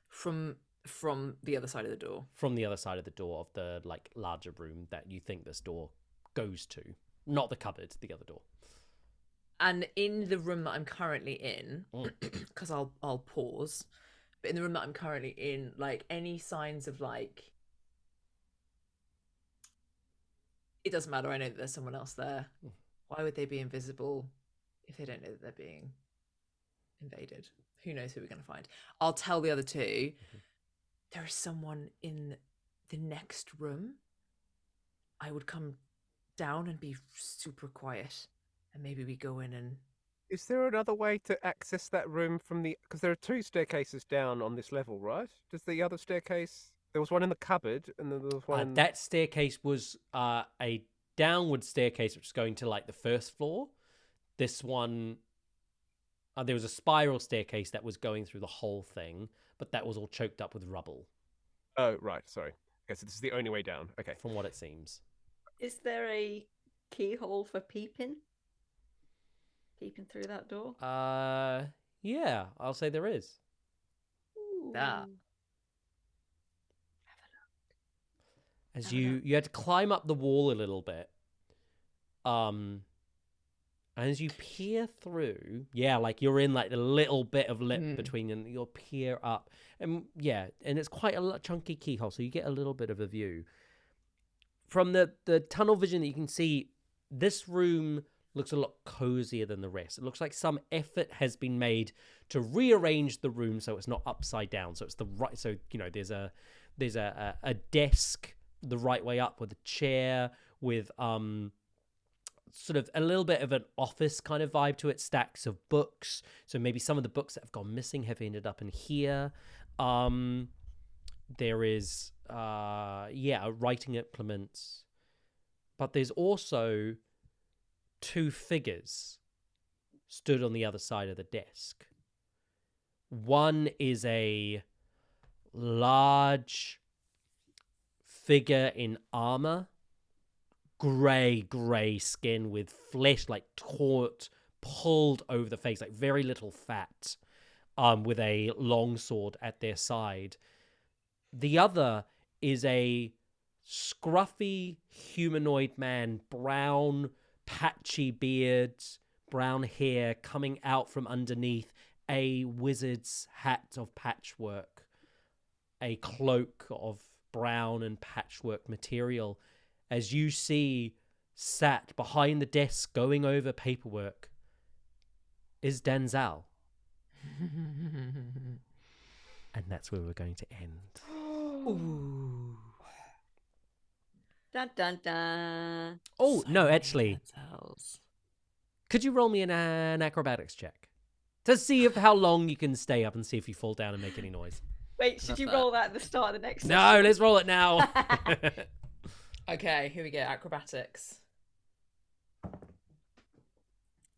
from the other side of the door. From the other side of the door of the like larger room that you think this door goes to, not the cupboard, the other door. And in the room that I'm currently in, because I'll pause, but in the room that I'm currently in, like any signs of like, it doesn't matter. I know that there's someone else there. Why would they be invisible if they don't know that they're being invaded? Who knows who we're going to find? I'll tell the other two. There is someone in the next room. I would come down and be super quiet, and maybe we go in and... Is there another way to access that room from the... Because there are 2 staircases down on this level, right? Does the other staircase... There was one in the cupboard, and then there was one... That staircase was a downward staircase, which was going to, like, the first floor. This one... there was a spiral staircase that was going through the whole thing, but that was all choked up with rubble. Oh, right, sorry. Okay, so this is the only way down. Okay. From what it seems. Is there a keyhole for peeping? Peeping through that door? Yeah, I'll say there is. Ooh. That. As you had to climb up the wall a little bit. And as you peer through, yeah, like you're in like a little bit of lip between, and you'll peer up, and yeah, and it's quite a chunky keyhole, so you get a little bit of a view from the tunnel vision that you can see. This room looks a lot cozier than the rest. It looks like some effort has been made to rearrange the room so it's not upside down. So it's the right. So you know, there's a desk the right way up with a chair with sort of a little bit of an office kind of vibe to it, stacks of books. So maybe some of the books that have gone missing have ended up in here. There is writing implements, but there's also 2 figures stood on the other side of the desk. One is a large figure in armor, grey skin with flesh like taut, pulled over the face, like very little fat, with a long sword at their side. The other is a scruffy humanoid man, brown, patchy beard, brown hair coming out from underneath a wizard's hat of patchwork. a cloak of brown and patchwork material as you see sat behind the desk going over paperwork is Denzel. And that's where we're going to end. Ooh. Dun dun dun. Oh, So no, many actually, Denzels. could you roll me an acrobatics check? To see if how long you can stay up and see if you fall down and make any noise. Wait, should Love you that. roll that at the start of the next No, session? let's roll it now. Okay, here we go. Acrobatics.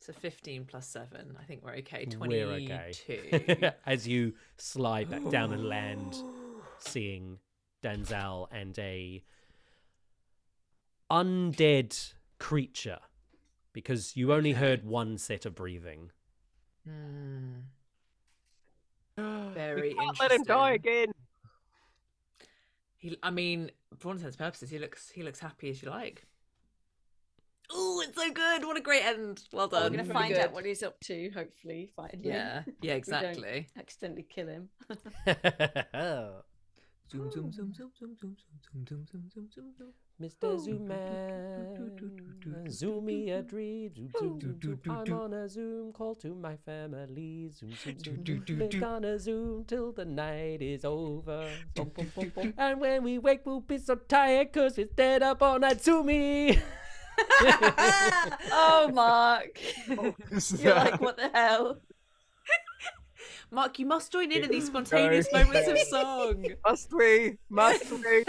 So 15 plus 7. I think we're okay. 22. We're okay. As you slide back down and land, seeing Denzel and a undead creature, because you only heard one set of breathing. Very Can't interesting. let him die again. I mean, for all intents and purposes, he looks happy as you like. Ooh, it's so good! What a great end. Well done. We're going to Really find good. out what he's up to, hopefully. Fighting him. Yeah, We don't exactly. accidentally kill him. Zoom, zoom, zoom, zoom, zoom, zoom, zoom, zoom, zoom, zoom, zoom, zoom. Mr. Zoom-Man, zoom me a dream, zoom, zoom, zoom, zoom. I'm on a Zoom call to my family, zoom, zoom, zoom. We're gonna zoom till the night is over. Boom, boom, boom, boom. And when we wake, we'll be so tired 'cause we stayed up all night, zoomy. Oh, Mark. You're like, what the hell? Mark, you must join in these spontaneous moments of song. Must we? Must we?